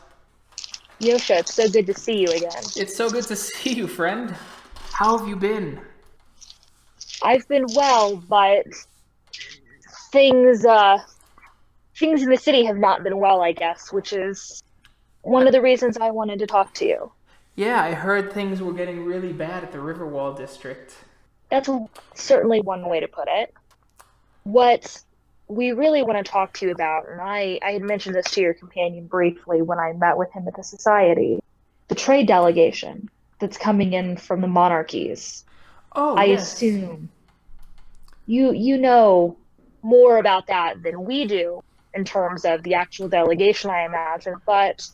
Yosha, it's so good to see you again. It's so good to see you, friend. How have you been? I've been well, but things things in the city have not been well, I guess, which is one of the reasons I wanted to talk to you. Yeah, I heard things were getting really bad at the Riverwall district. That's certainly one way to put it. What we really want to talk to you about, and I had mentioned this to your companion briefly when I met with him at the Society, the trade delegation that's coming in from the monarchies. Oh, I yes. assume you know more about that than we do in terms of the actual delegation, I imagine, but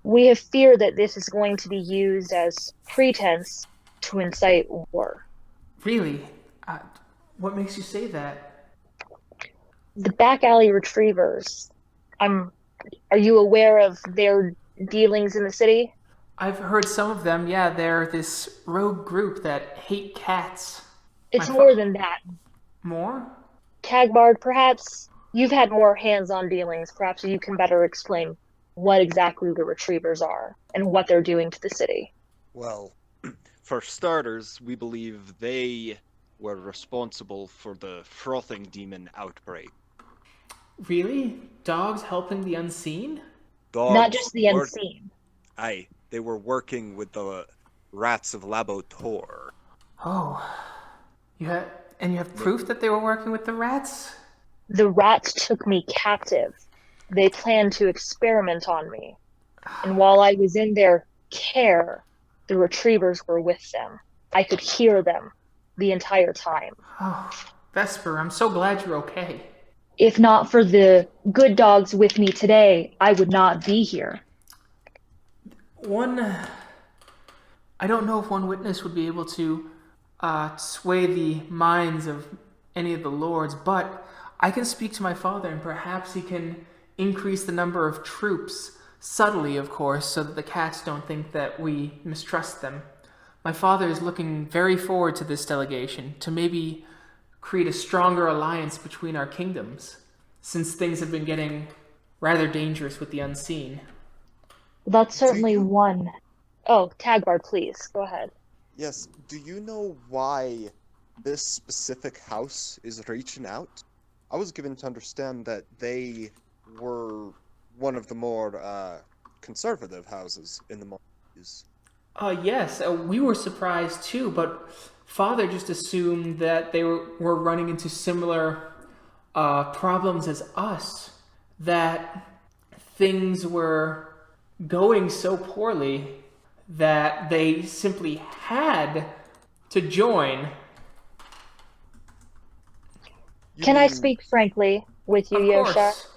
we have fear that this is going to be used as pretense to incite war. Really? What makes you say that? The back alley retrievers. Are you aware of their dealings in the city? I've heard some of them. Yeah, they're this rogue group that hate cats. It's My more than that. More? Tagbard, perhaps you've had more hands-on dealings. Perhaps you can better explain what exactly the retrievers are and what they're doing to the city. Well, for starters, we believe they were responsible for the frothing demon outbreak. Really? Dogs helping the unseen? Dogs Not just the were- unseen. Aye, they were working with the rats of Labo Tor. Oh. You have proof that they were working with the rats? The rats took me captive. They planned to experiment on me. And while I was in their care, the retrievers were with them. I could hear them the entire time. Oh, Vesper, I'm so glad you're okay. If not for the good dogs with me today, I would not be here. I don't know if one witness would be able to sway the minds of any of the lords, but I can speak to my father and perhaps he can increase the number of troops, subtly of course, so that the cats don't think that we mistrust them. My father is looking very forward to this delegation, to maybe create a stronger alliance between our kingdoms, since things have been getting rather dangerous with the unseen. That's certainly one. Oh, Tagbard, please, go ahead. Yes, do you know why this specific house is reaching out? I was given to understand that they were one of the more conservative houses in the monarchies. Yes, we were surprised too, but Father just assumed that they were running into similar problems as us, that things were going so poorly that they simply had to join. Can I speak frankly with you, Of Yosha? course.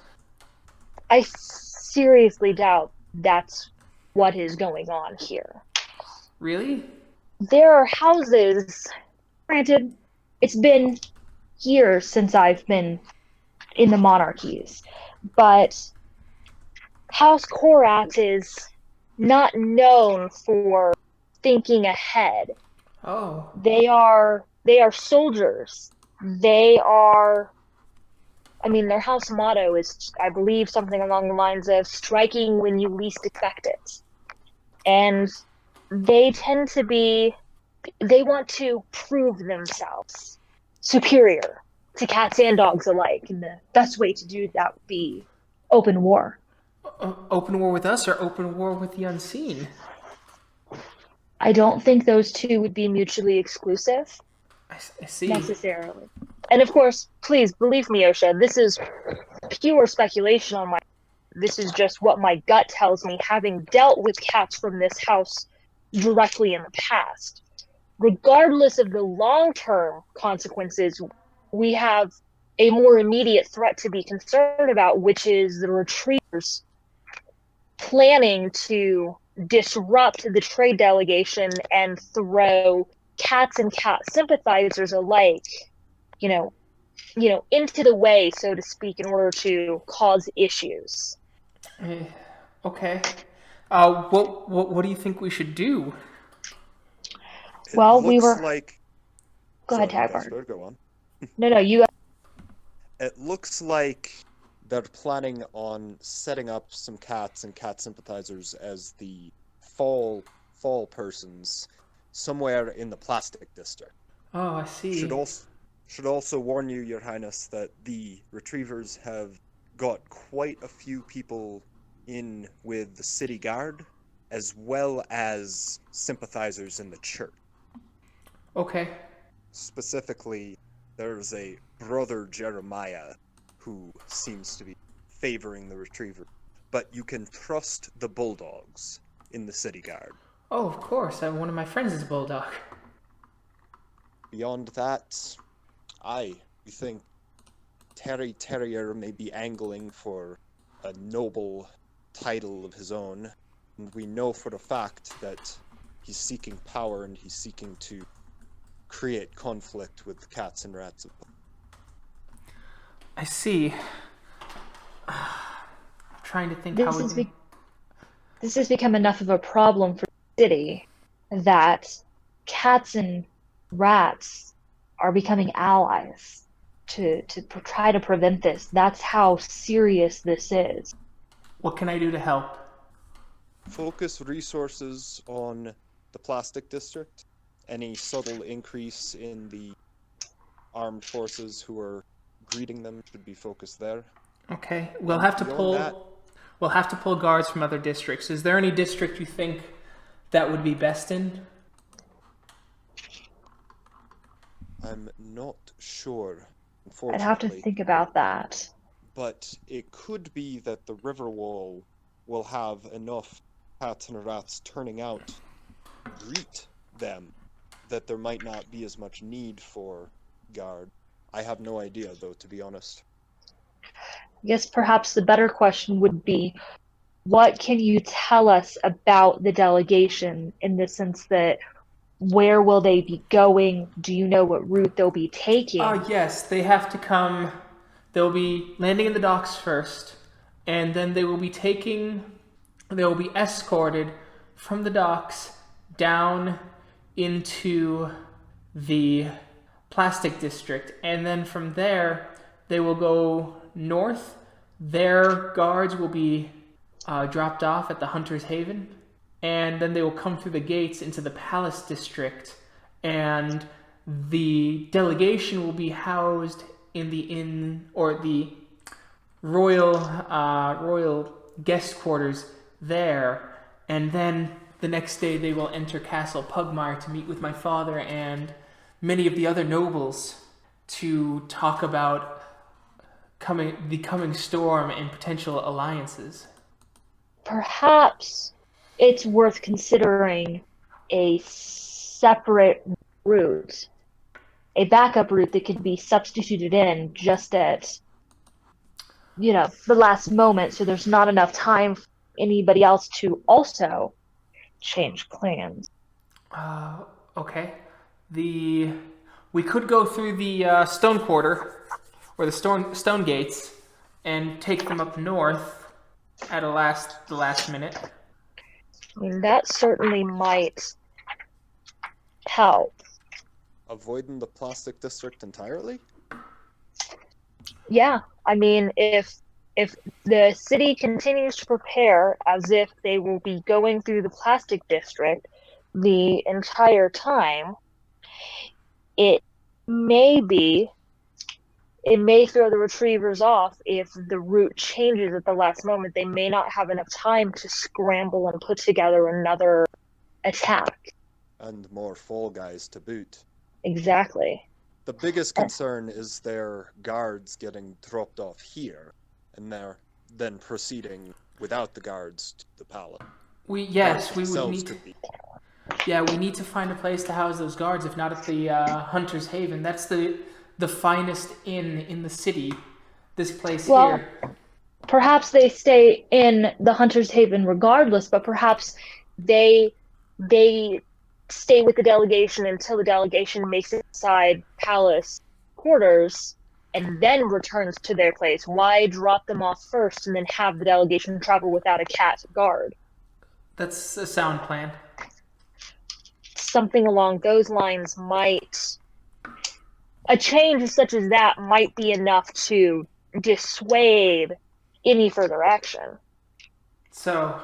I seriously doubt that's what is going on here. Really? There are houses, granted, it's been years since I've been in the monarchies, but House Korat is not known for thinking ahead. Oh. They are soldiers. They are, I mean, their house motto is, I believe, something along the lines of striking when you least expect it. And they tend to be, they want to prove themselves superior to cats and dogs alike. And the best way to do that would be open war. Open war with us or open war with the unseen? I don't think those two would be mutually exclusive. I see. Necessarily. And of course, please believe me, Osha, this is pure speculation on my. This is just what my gut tells me, having dealt with cats from this house directly in the past. Regardless of the long-term consequences, we have a more immediate threat to be concerned about, which is the retrievers planning to disrupt the trade delegation and throw cats and cat sympathizers alike, into the way, so to speak, in order to cause issues. Okay. What do you think we should do? Well, It we looks were. like... Go ahead, Sorry, Tagbard. Vesper, go on. No, you. It looks like they're planning on setting up some cats and cat sympathizers as the fall persons somewhere in the plastic district. Oh, I see. Should also warn you, Your Highness, that the retrievers have got quite a few people in with the city guard, as well as sympathizers in the church. Okay. Specifically, there's a brother Jeremiah who seems to be favoring the retriever. But you can trust the bulldogs in the city guard. Oh, of course. One of my friends is a bulldog. Beyond that, we think Terry Terrier may be angling for a noble title of his own, and we know for a fact that he's seeking power and he's seeking to create conflict with cats and rats. I see. I'm trying to think how This has become enough of a problem for the city that cats and rats are becoming allies to try to prevent this. That's how serious this is. What can I do to help? Focus resources on the plastic district. Any subtle increase in the armed forces who are greeting them should be focused there. Okay, we'll have to pull guards from other districts. Is there any district you think that would be best in? I'm not sure, I'd unfortunately. have to think about that. But it could be that the river wall will have enough cats and rats turning out to greet them that there might not be as much need for guard. I have no idea, though, to be honest. I guess perhaps the better question would be, what can you tell us about the delegation in the sense that where will they be going? Do you know what route they'll be taking? Yes, they have to come. They'll be landing in the docks first, and then they will be escorted from the docks down into the plastic district, and then from there they will go north. Their guards will be dropped off at the Hunter's Haven, and then they will come through the gates into the Palace District, and the delegation will be housed in the inn or the royal guest quarters there, and then the next day they will enter Castle Pugmire to meet with my father and many of the other nobles to talk about the coming storm and potential alliances. Perhaps it's worth considering a separate route, a backup route that could be substituted in just at, the last moment, so there's not enough time for anybody else to also change plans. Okay. We could go through the stone quarter or the stone gates and take them up north at the last minute. I mean, that certainly might help. Avoiding the plastic district entirely? Yeah, I mean, if the city continues to prepare as if they will be going through the plastic district the entire time, it may throw the retrievers off if the route changes at the last moment. They may not have enough time to scramble and put together another attack. And more fall guys to boot. Exactly. The biggest concern is their guards getting dropped off here, and they're then proceeding without the guards to the palace. We need to find a place to house those guards, if not at the Hunter's Haven. That's the finest inn in the city. This place here. Perhaps they stay in the Hunter's Haven regardless, but perhaps they stay with the delegation until the delegation makes it inside palace quarters and then returns to their place. Why drop them off first and then have the delegation travel without a cat guard? That's a sound plan. Something along those lines a change such as that might be enough to dissuade any further action. So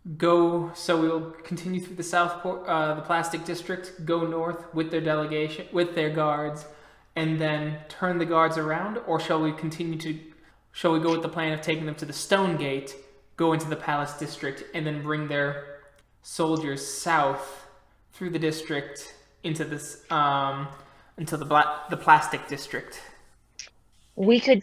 we'll continue through the plastic district, go north with their delegation, with their guards, and then turn the guards around, or shall we go with the plan of taking them to the Stone Gate, go into the Palace District, and then bring their soldiers south through the district into the Plastic District? We could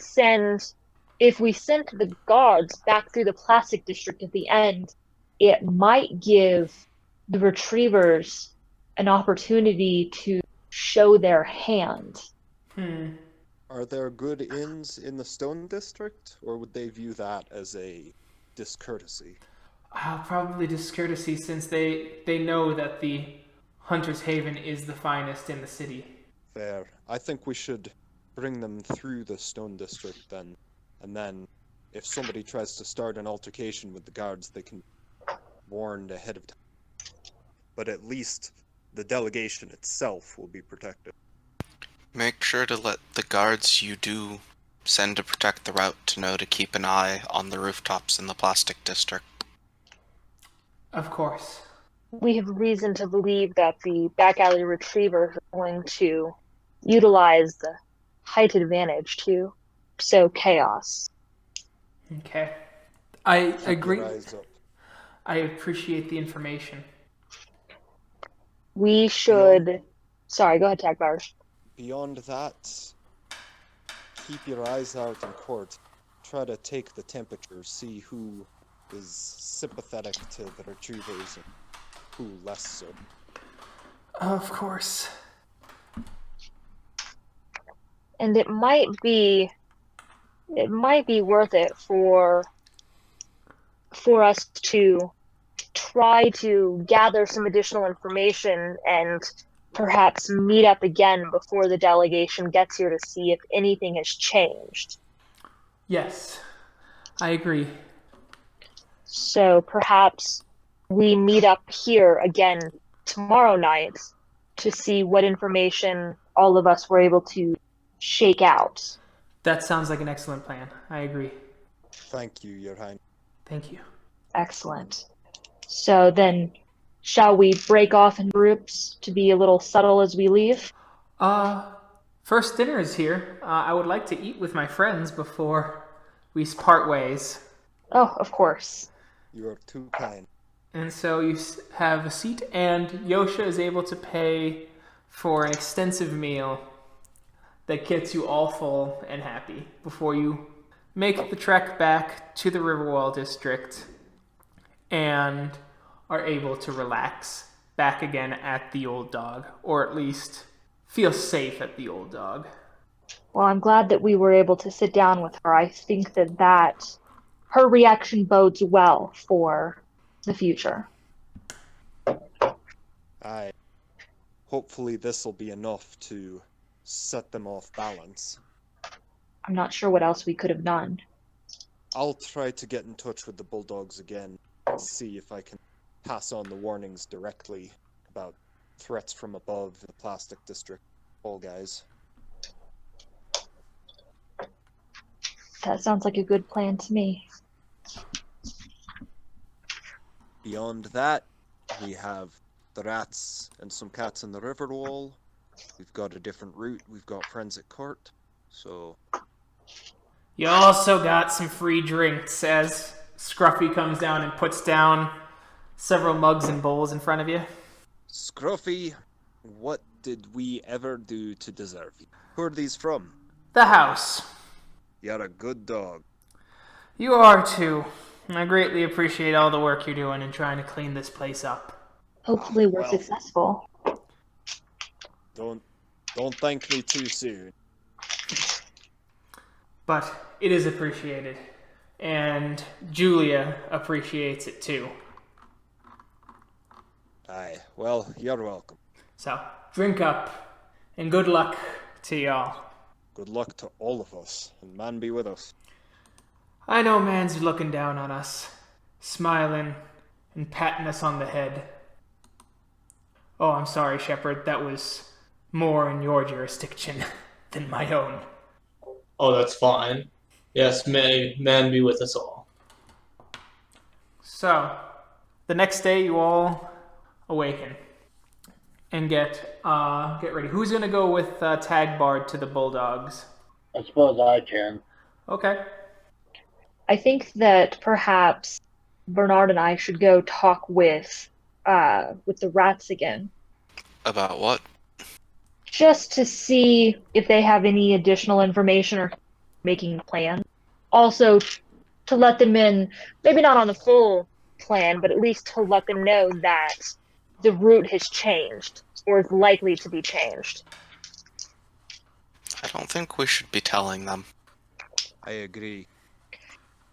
if we sent the guards back through the Plastic District at the end, it might give the retrievers an opportunity to show their hand. Are there good inns in the Stone District, or would they view that as a discourtesy? Probably discourtesy, since they know that the Hunter's Haven is the finest in the city. Fair. I think we should bring them through the Stone District then, and then if somebody tries to start an altercation with the guards, they can be warned ahead of time. But at least the delegation itself will be protected. Make sure to let the guards you do send to protect the route to know to keep an eye on the rooftops in the Plastic District. Of course. We have reason to believe that the back alley retrievers are going to utilize the height advantage to sow chaos. Okay. I agree. Keep your eyes up. I appreciate the information. We should... Sorry, go ahead, Tagbard. Beyond that, keep your eyes out in court. Try to take the temperature, see who is sympathetic to the retrievers and who less so. Of course. And it might be worth it for us to try to gather some additional information and perhaps meet up again before the delegation gets here to see if anything has changed. Yes, I agree. So perhaps we meet up here again tomorrow night to see what information all of us were able to shake out. That sounds like an excellent plan. I agree. Thank you, Your Highness. Thank you. Excellent. So then, shall we break off in groups to be a little subtle as we leave? First dinner is here. I would like to eat with my friends before we part ways. Oh, of course. You are too kind. And so you have a seat, and Yosha is able to pay for an extensive meal that gets you all full and happy before you make the trek back to the Riverwall district and are able to relax back again at the Old Dog, or at least feel safe at the Old Dog. Well, I'm glad that we were able to sit down with her. I think that her reaction bodes well for the future. Aye. Hopefully this will be enough to set them off balance. I'm not sure what else we could have done. I'll try to get in touch with the Bulldogs again, see if I can pass on the warnings directly about threats from above the Plastic District. All guys. That sounds like a good plan to me. Beyond that, we have the rats and some cats in the Riverwall. We've got a different route. We've got friends at court. So You also got some free drinks as Scruffy comes down and puts down several mugs and bowls in front of you. Scruffy, what did we ever do to deserve you? Who are these from? The house. You're a good dog. You are too. I greatly appreciate all the work you're doing in trying to clean this place up. Hopefully we're Well. successful. Don't thank me too soon. But it is appreciated. And Julia appreciates it too. Aye, well, you're welcome. So, drink up. And good luck to y'all. Good luck to all of us, and man be with us. I know man's looking down on us, smiling and patting us on the head. Oh, I'm sorry, Shepard. That was more in your jurisdiction than my own. Oh, that's fine. Yes, may man be with us all. So, the next day you all awaken and get ready. Who's gonna go with Tagbard to the Bulldogs? I suppose I can. Okay. I think that perhaps Bernard and I should go talk with the rats again, About what? just to see if they have any additional information or making a plan. Also, to let them in, maybe not on the full plan, but at least to let them know that the route has changed or is likely to be changed. I don't think we should be telling them. I agree.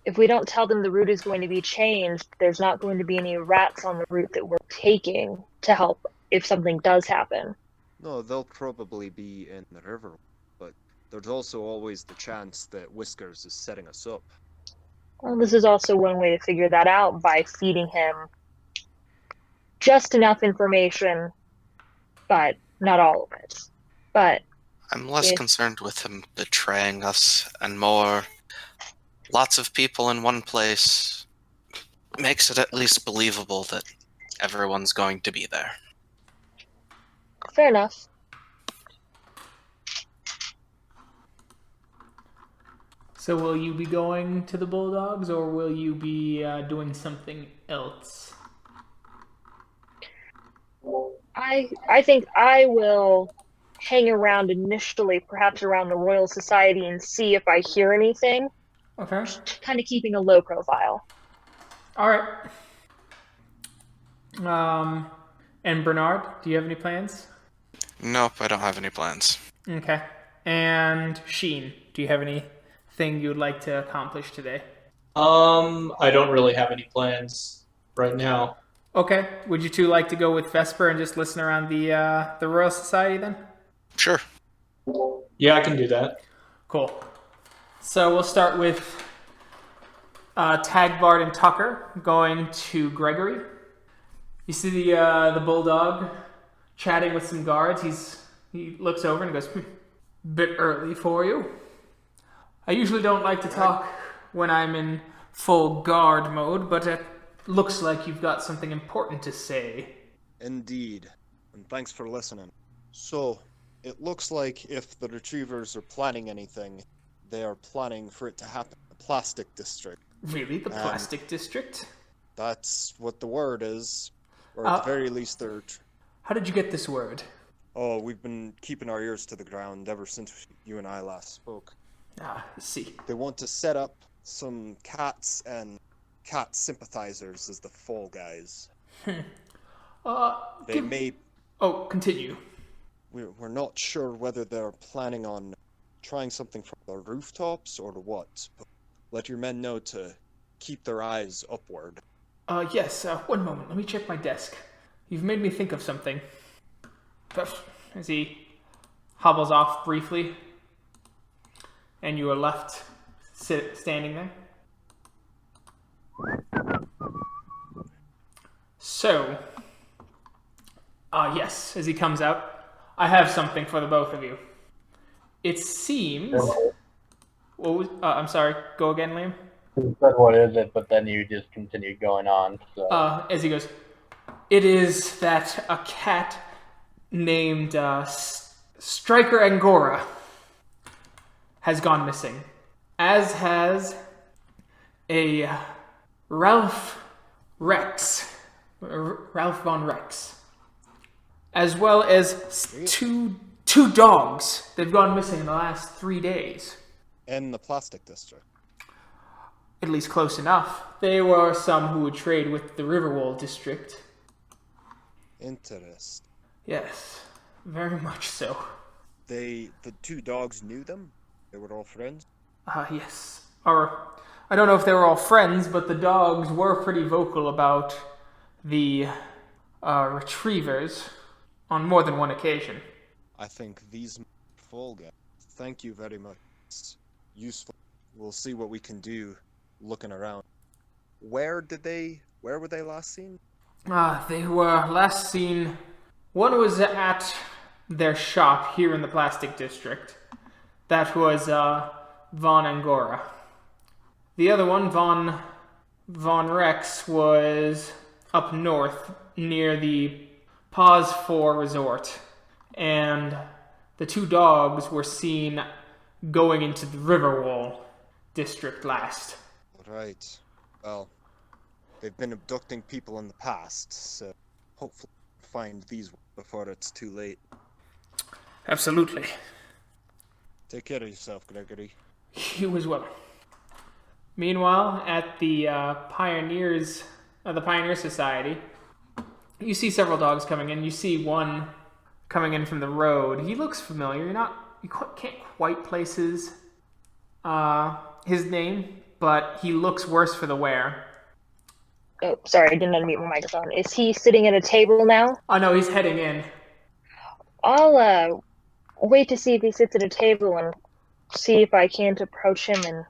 If we don't tell them the route is going to be changed, there's not going to be any rats on the route that we're taking to help if something does happen. No, they'll probably be in the river, but there's also always the chance that Whiskers is setting us up. Well, this is also one way to figure that out, by feeding him just enough information, but not all of it. But I'm less concerned with him betraying us and more lots of people in one place makes it at least believable that everyone's going to be there. fair enough. So will you be going to the Bulldogs, or will you be doing something else? I think I will hang around initially, perhaps around the Royal Society, and see if I hear anything. Okay. Kind of keeping a low profile. All right. And Bernard, do you have any plans? Nope, I don't have any plans. Okay. And Sheen, do you have anything you would like to accomplish today? I don't really have any plans right now. Okay. Would you two like to go with Vesper and just listen around the Royal Society then? Sure. Yeah, I can do that. Cool. So we'll start with Tagbard and Tucker going to Gregory. You see the bulldog chatting with some guards. He looks over and goes, bit early for you. I usually don't like to talk when I'm in full guard mode, but it looks like you've got something important to say. Indeed, and thanks for listening. So, it looks like if the Retrievers are planning anything, they are planning for it to happen in the Plastic District. Really? The Plastic District? That's what the word is. Or at the very least, they're... How did you get this word? Oh, we've been keeping our ears to the ground ever since you and I last spoke. I see. They want to set up some cats and cat sympathizers as the fall guys. They may... Oh, continue. We're not sure whether they're planning on trying something from the rooftops or what, but let your men know to keep their eyes upward. Yes, one moment. Let me check my desk. You've made me think of something. As he hobbles off briefly, and you are left standing there. So, yes, as he comes out, I have something for the both of you. It seems... I'm sorry, go again, Liam? You said what is it, but then you just continued going on. So. As he goes, it is that a cat named Striker Angora has gone missing, as has a Ralph von Wrex, as well as two dogs. They've gone missing in the last 3 days. In the Plastic District. At least close enough. They were some who would trade with the Riverwall district. Interesting. Yes, very much so. The two dogs knew them? They were all friends? Yes. Or, I don't know if they were all friends, but the dogs were pretty vocal about the retrievers on more than one occasion. I think these fall guys. Thank you very much. It's useful. We'll see what we can do looking around. Where were they last seen? They were last seen... One was at their shop here in the Plastic District. That was Von Angora. The other one, Von Wrex, was up north near the Pause 4 resort. And the two dogs were seen going into the Riverwall district last. Right. Well, they've been abducting people in the past, so hopefully find these before it's too late. Absolutely. Take care of yourself, Gregory. You as well. Meanwhile, at the Pioneers, the Pioneer Society, you see several dogs coming in. You see one coming in from the road. He looks familiar. You can't quite place his name, but he looks worse for the wear. Oh, sorry, I didn't unmute my microphone. Is he sitting at a table now? Oh no, he's heading in. I'll wait to see if he sits at a table and see if I can't approach him and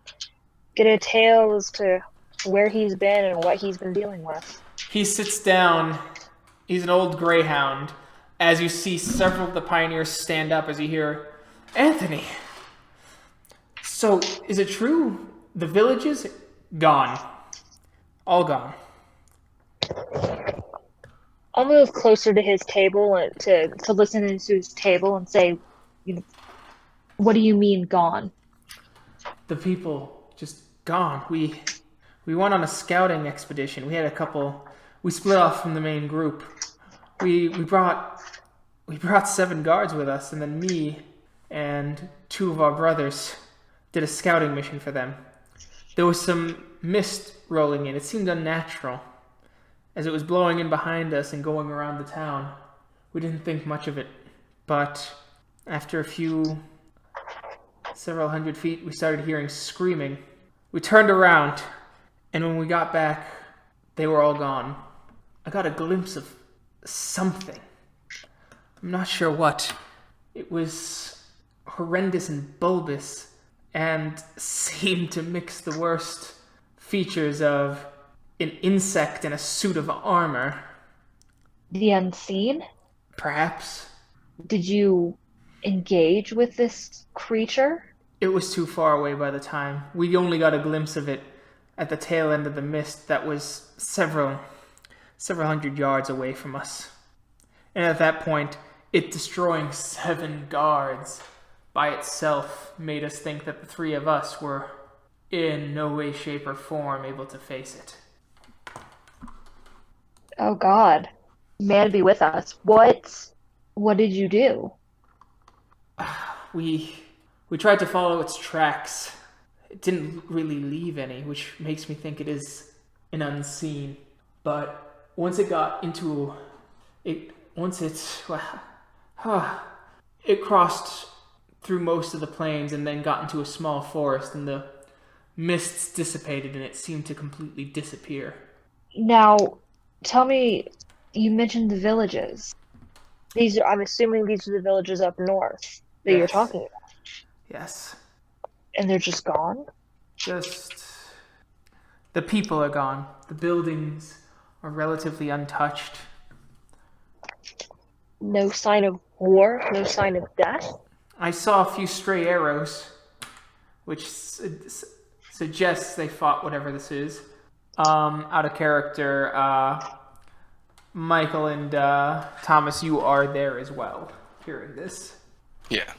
get a tale as to where he's been and what he's been dealing with. He sits down. He's an old greyhound. As you see several of the pioneers stand up as you hear, Anthony. So, is it true? The villages gone. All gone. I'll move closer to his table and to listen to his table and say, what do you mean gone? The people just gone. We went on a scouting expedition. We had a couple. We split off from the main group. We brought 7 guards with us, and then me and 2 of our brothers did a scouting mission for them. There was some mist rolling in. It seemed unnatural. As it was blowing in behind us and going around the town, we didn't think much of it. But after several hundred feet, we started hearing screaming. We turned around, and when we got back, they were all gone. I got a glimpse of something. I'm not sure what. It was horrendous and bulbous, and seemed to mix the worst features of an insect in a suit of armor. The unseen? Perhaps. Did you engage with this creature? It was too far away by the time. We only got a glimpse of it at the tail end of the mist that was several hundred yards away from us. And at that point, it destroying 7 guards by itself made us think that the 3 of us were in no way, shape, or form able to face it. Oh God. Man be with us. What did you do? We tried to follow its tracks. It didn't really leave any, which makes me think it is an unseen. But once it got into it, it crossed through most of the plains and then got into a small forest, and the mists dissipated and it seemed to completely disappear. Now, tell me, you mentioned the villages. I'm assuming these are the villages up north that you're talking about. Yes. And they're just gone? Just the people are gone. The buildings are relatively untouched. No sign of war? No sign of death? I saw a few stray arrows, which suggests they fought whatever this is. Out of character, Michael and Thomas, you are there as well, hearing this. Yeah.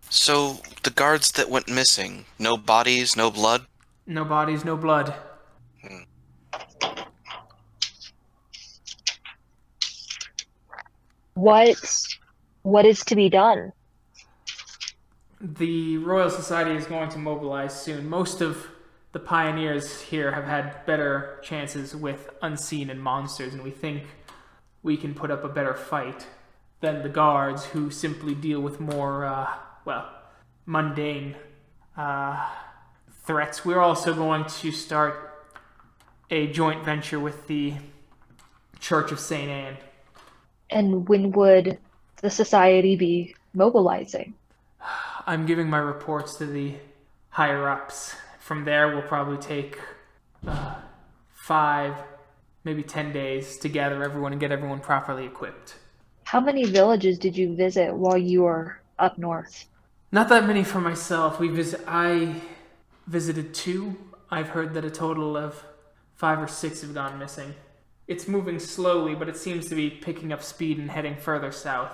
So, the guards that went missing, no bodies, no blood? No bodies, no blood. What is to be done? The Royal Society is going to mobilize soon. Most of the pioneers here have had better chances with unseen and monsters, and we think we can put up a better fight than the guards, who simply deal with more, mundane threats. We're also going to start a joint venture with the Church of St. Anne. And when would the society be mobilizing? I'm giving my reports to the higher-ups. From there, we'll probably take 5, maybe 10 days to gather everyone and get everyone properly equipped. How many villages did you visit while you were up north? Not that many for myself. visited 2. I've heard that a total of 5 or 6 have gone missing. It's moving slowly, but it seems to be picking up speed and heading further south.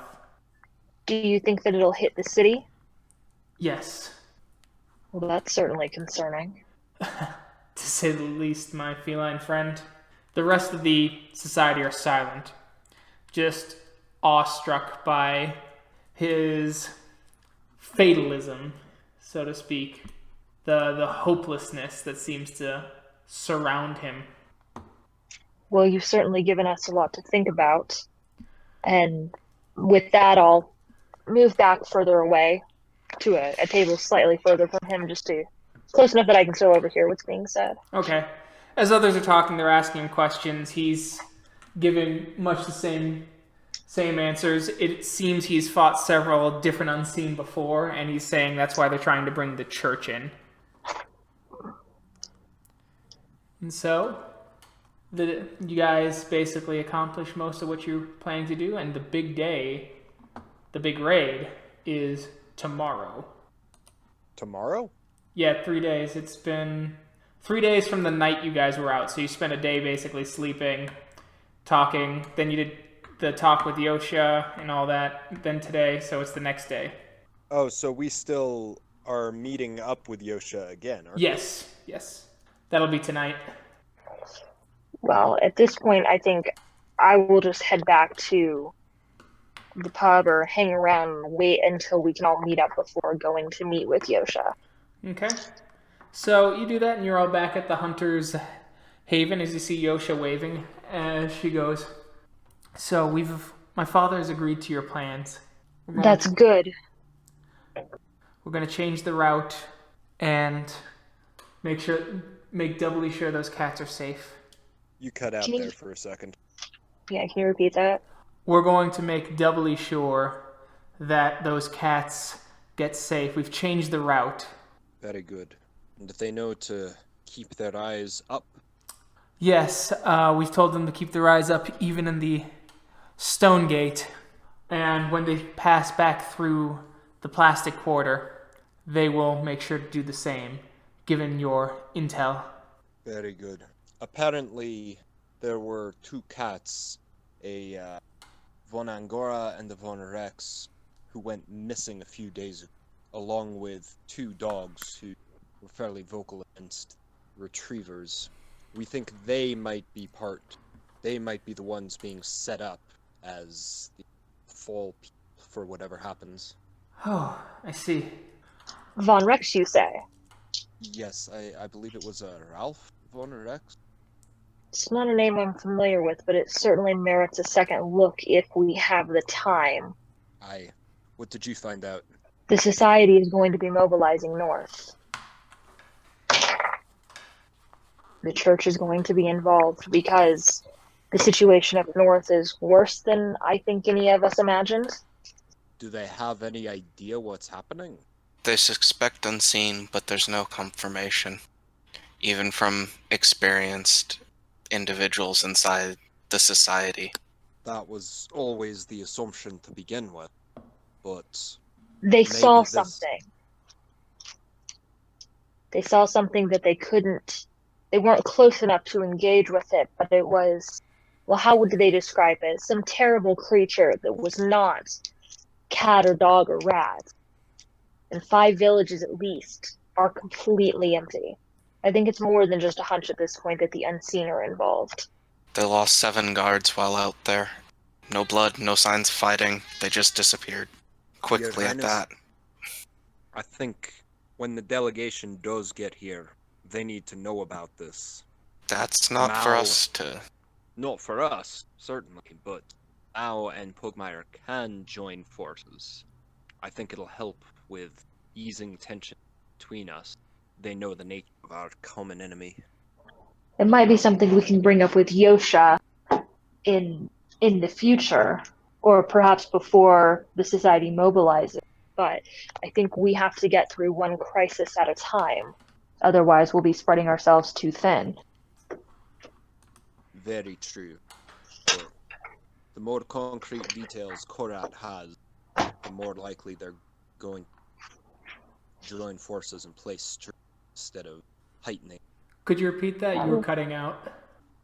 Do you think that it'll hit the city? Yes, Well, that's certainly concerning. to say the least, my feline friend. The rest of the society are silent, just awestruck by his fatalism, so to speak, the hopelessness that seems to surround him. Well, you've certainly given us a lot to think about. And with that, I'll move back further away to a table slightly further from him, just to close enough that I can still overhear what's being said. Okay. As others are talking, they're asking him questions. He's giving much the same answers. It seems he's fought several different unseen before, and he's saying that's why they're trying to bring the church in. And so, you guys basically accomplish most of what you're planning to do, and the big day, the big raid, is tomorrow. Tomorrow? Yeah, 3 days. It's been 3 days from the night you guys were out, so you spent a day basically sleeping, talking, then you did the talk with Yosha and all that, then today, so it's the next day. Oh, so we still are meeting up with Yosha again, aren't we? Yes. That'll be tonight. Well, at this point, I think I will just head back to the pub or hang around and wait until we can all meet up before going to meet with Yosha. Okay. So you do that, and you're all back at the Hunter's Haven as you see Yosha waving as she goes, so my father has agreed to your plans. That's good. We're going to change the route and make doubly sure those cats are safe. You cut out Can you- there for a second. Yeah, can you repeat that? We're going to make doubly sure that those cats get safe. We've changed the route. Very good. And if they know to keep their eyes up, Yes, we've told them to keep their eyes up even in the stone gate. And when they pass back through the plastic quarter, they will make sure to do the same, given your intel. very good. Apparently, there were 2 cats, a Von Angora and a Von Wrex, who went missing a few days ago, along with 2 dogs who were fairly vocal against retrievers. We think they might be the ones being set up as the fall people for whatever happens. Oh, I see. Von Rex, you say? Yes, I believe it was Ralph Von Wrex. It's not a name I'm familiar with, but it certainly merits a second look if we have the time. Aye. What did you find out? The Society is going to be mobilizing north. The church is going to be involved because the situation up north is worse than I think any of us imagined. Do they have any idea what's happening? They suspect unseen, but there's no confirmation, even from experienced individuals inside the society. That was always the assumption to begin with, but They saw this- something. They saw something that they weren't close enough to engage with it, but it was, well, how would they describe it? Some terrible creature that was not cat or dog or rat. And 5 villages at least are completely empty. I think it's more than just a hunch at this point that the unseen are involved. They lost 7 guards while out there. No blood, no signs of fighting. They just disappeared. Quickly at Highness, that. I think when the delegation does get here, they need to know about this. That's not for Now- us to... Not for us, certainly, but Ao and Pugmire can join forces. I think it'll help with easing tension between us. They know the nature of our common enemy. It might be something we can bring up with Yosha in the future, or perhaps before the society mobilizes. But I think we have to get through one crisis at a time. Otherwise, we'll be spreading ourselves too thin. Very true. But the more concrete details Korat has, the more likely they're going to join forces and place instead of heightening. Could you repeat that? You were cutting out.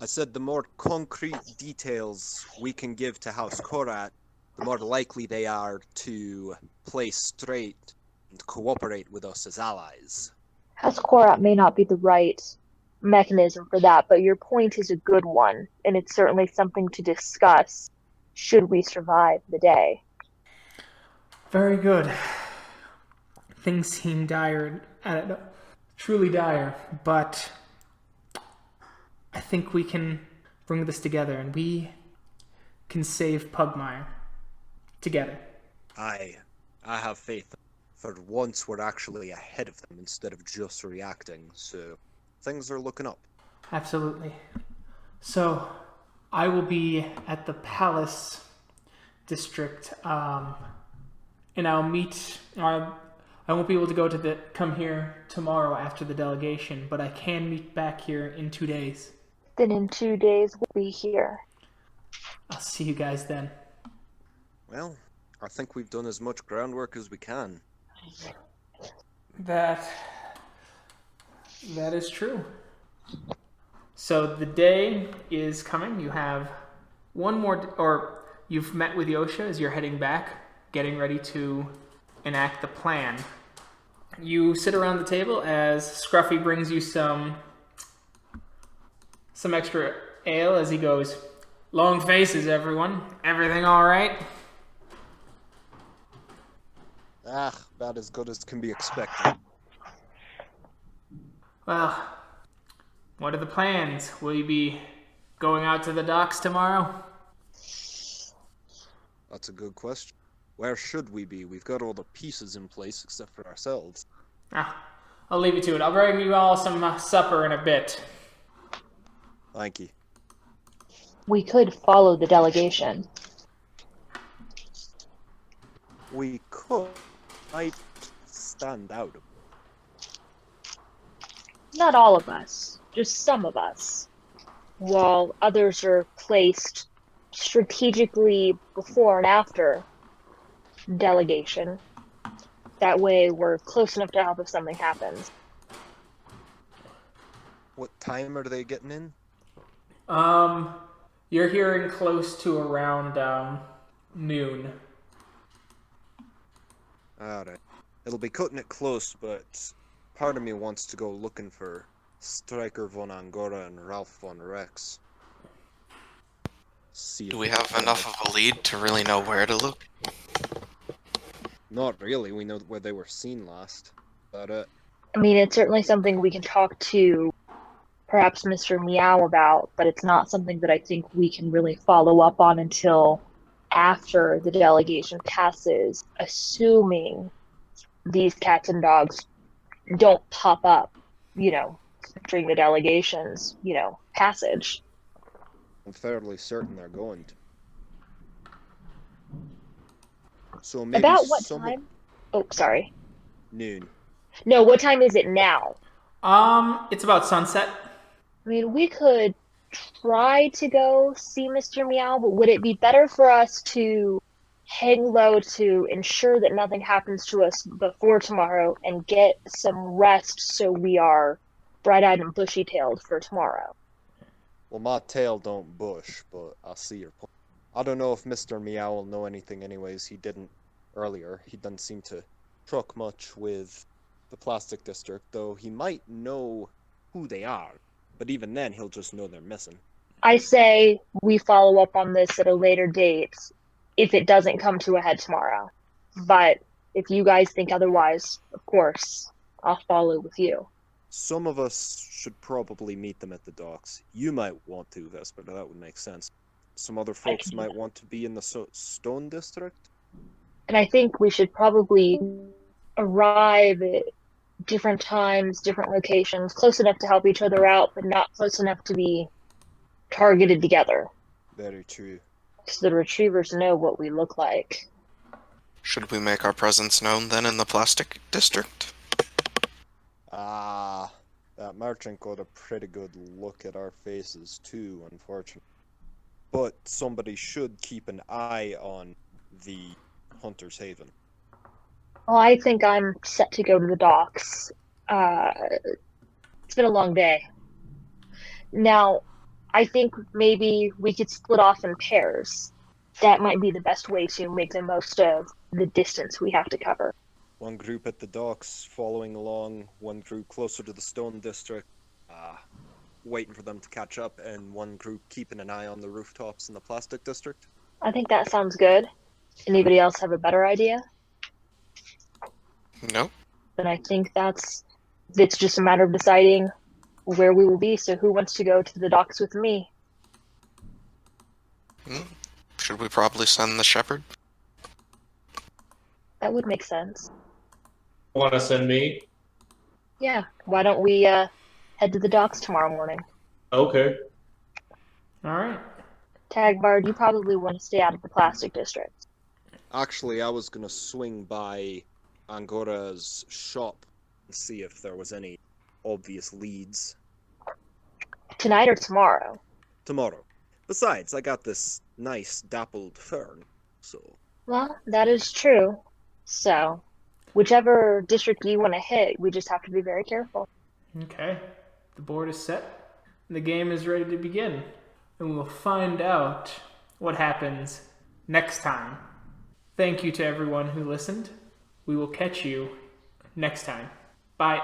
I said the more concrete details we can give to House Korat, the more likely they are to play straight and cooperate with us as allies. House Korat may not be the right mechanism for that, but your point is a good one, and it's certainly something to discuss should we survive the day. Very good. Things seem dire, truly dire, but I think we can bring this together, and we can save Pugmire together. I have faith. For once, we're actually ahead of them instead of just reacting, so things are looking up. Absolutely. So, I will be at the Palace District, and I'll meet. I won't be able to come here tomorrow after the delegation, but I can meet back here in 2 days. Then in 2 days we'll be here. I'll see you guys then. Well, I think we've done as much groundwork as we can. That is true. So the day is coming. You have one more, or you've met with Yosha as you're heading back, getting ready to enact the plan. You sit around the table as Scruffy brings you some extra ale as he goes, "Long faces, everyone. Everything all right?" About as good as can be expected. Well, what are the plans? Will you be going out to the docks tomorrow? That's a good question. Where should we be? We've got all the pieces in place except for ourselves. I'll leave you to it. I'll bring you all some supper in a bit. Thank you. We could follow the delegation. We could. Might stand out. Not all of us, just some of us. While others are placed strategically before and after delegation. That way we're close enough to help if something happens. What time are they getting in? You're hearing close to around noon. Alright. It'll be cutting it close, but part of me wants to go looking for Striker von Angora and Ralph von Wrex. Do we have enough of a lead to really know where to look? Not really. We know where they were seen last. But I mean, it's certainly something we can talk to perhaps Mr. Meow about, but it's not something that I think we can really follow up on until after the delegation passes, assuming these cats and dogs don't pop up, during the delegation's, passage. I'm fairly certain they're going to. So maybe About what time? Oh, sorry. Noon. No, what time is it now? It's about sunset. I mean, we could try to go see Mr. Meow, but would it be better for us to hang low to ensure that nothing happens to us before tomorrow and get some rest so we are bright-eyed and bushy-tailed for tomorrow? Well, my tail don't bush, but I see your point. I don't know if Mr. Meow will know anything anyways. He didn't earlier. He doesn't seem to truck much with the Plastic District, though he might know who they are. But even then, he'll just know they're missing. I say we follow up on this at a later date if it doesn't come to a head tomorrow. But if you guys think otherwise, of course, I'll follow with you. Some of us should probably meet them at the docks. You might want to, Vesper, that would make sense. Some other folks might want to be in the Stone District. And I think we should probably arrive at different times, different locations, close enough to help each other out, but not close enough to be targeted together. Very true. So the retrievers know what we look like. Should we make our presence known then in the Plastic District? That merchant got a pretty good look at our faces too, unfortunately. But somebody should keep an eye on the Hunter's Haven. Well, I think I'm set to go to the docks. It's been a long day. Now, I think maybe we could split off in pairs. That might be the best way to make the most of the distance we have to cover. One group at the docks following along, one group closer to the stone district, waiting for them to catch up, and one group keeping an eye on the rooftops in the plastic district. I think that sounds good. Anybody else have a better idea? Nope. Then I think it's just a matter of deciding where we will be. So who wants to go to the docks with me? Should we probably send the shepherd? That would make sense. Want to send me? Yeah. Why don't we head to the docks tomorrow morning? Okay. All right. Tagbard, you probably want to stay out of the plastic district. Actually, I was gonna swing by Angora's shop and see if there was any obvious leads. Tonight or tomorrow? Tomorrow. Besides, I got this nice dappled fern, so... Well, that is true. So, whichever district you want to hit, we just have to be very careful. Okay. The board is set. The game is ready to begin. And we'll find out what happens next time. Thank you to everyone who listened. We will catch you next time. Bye.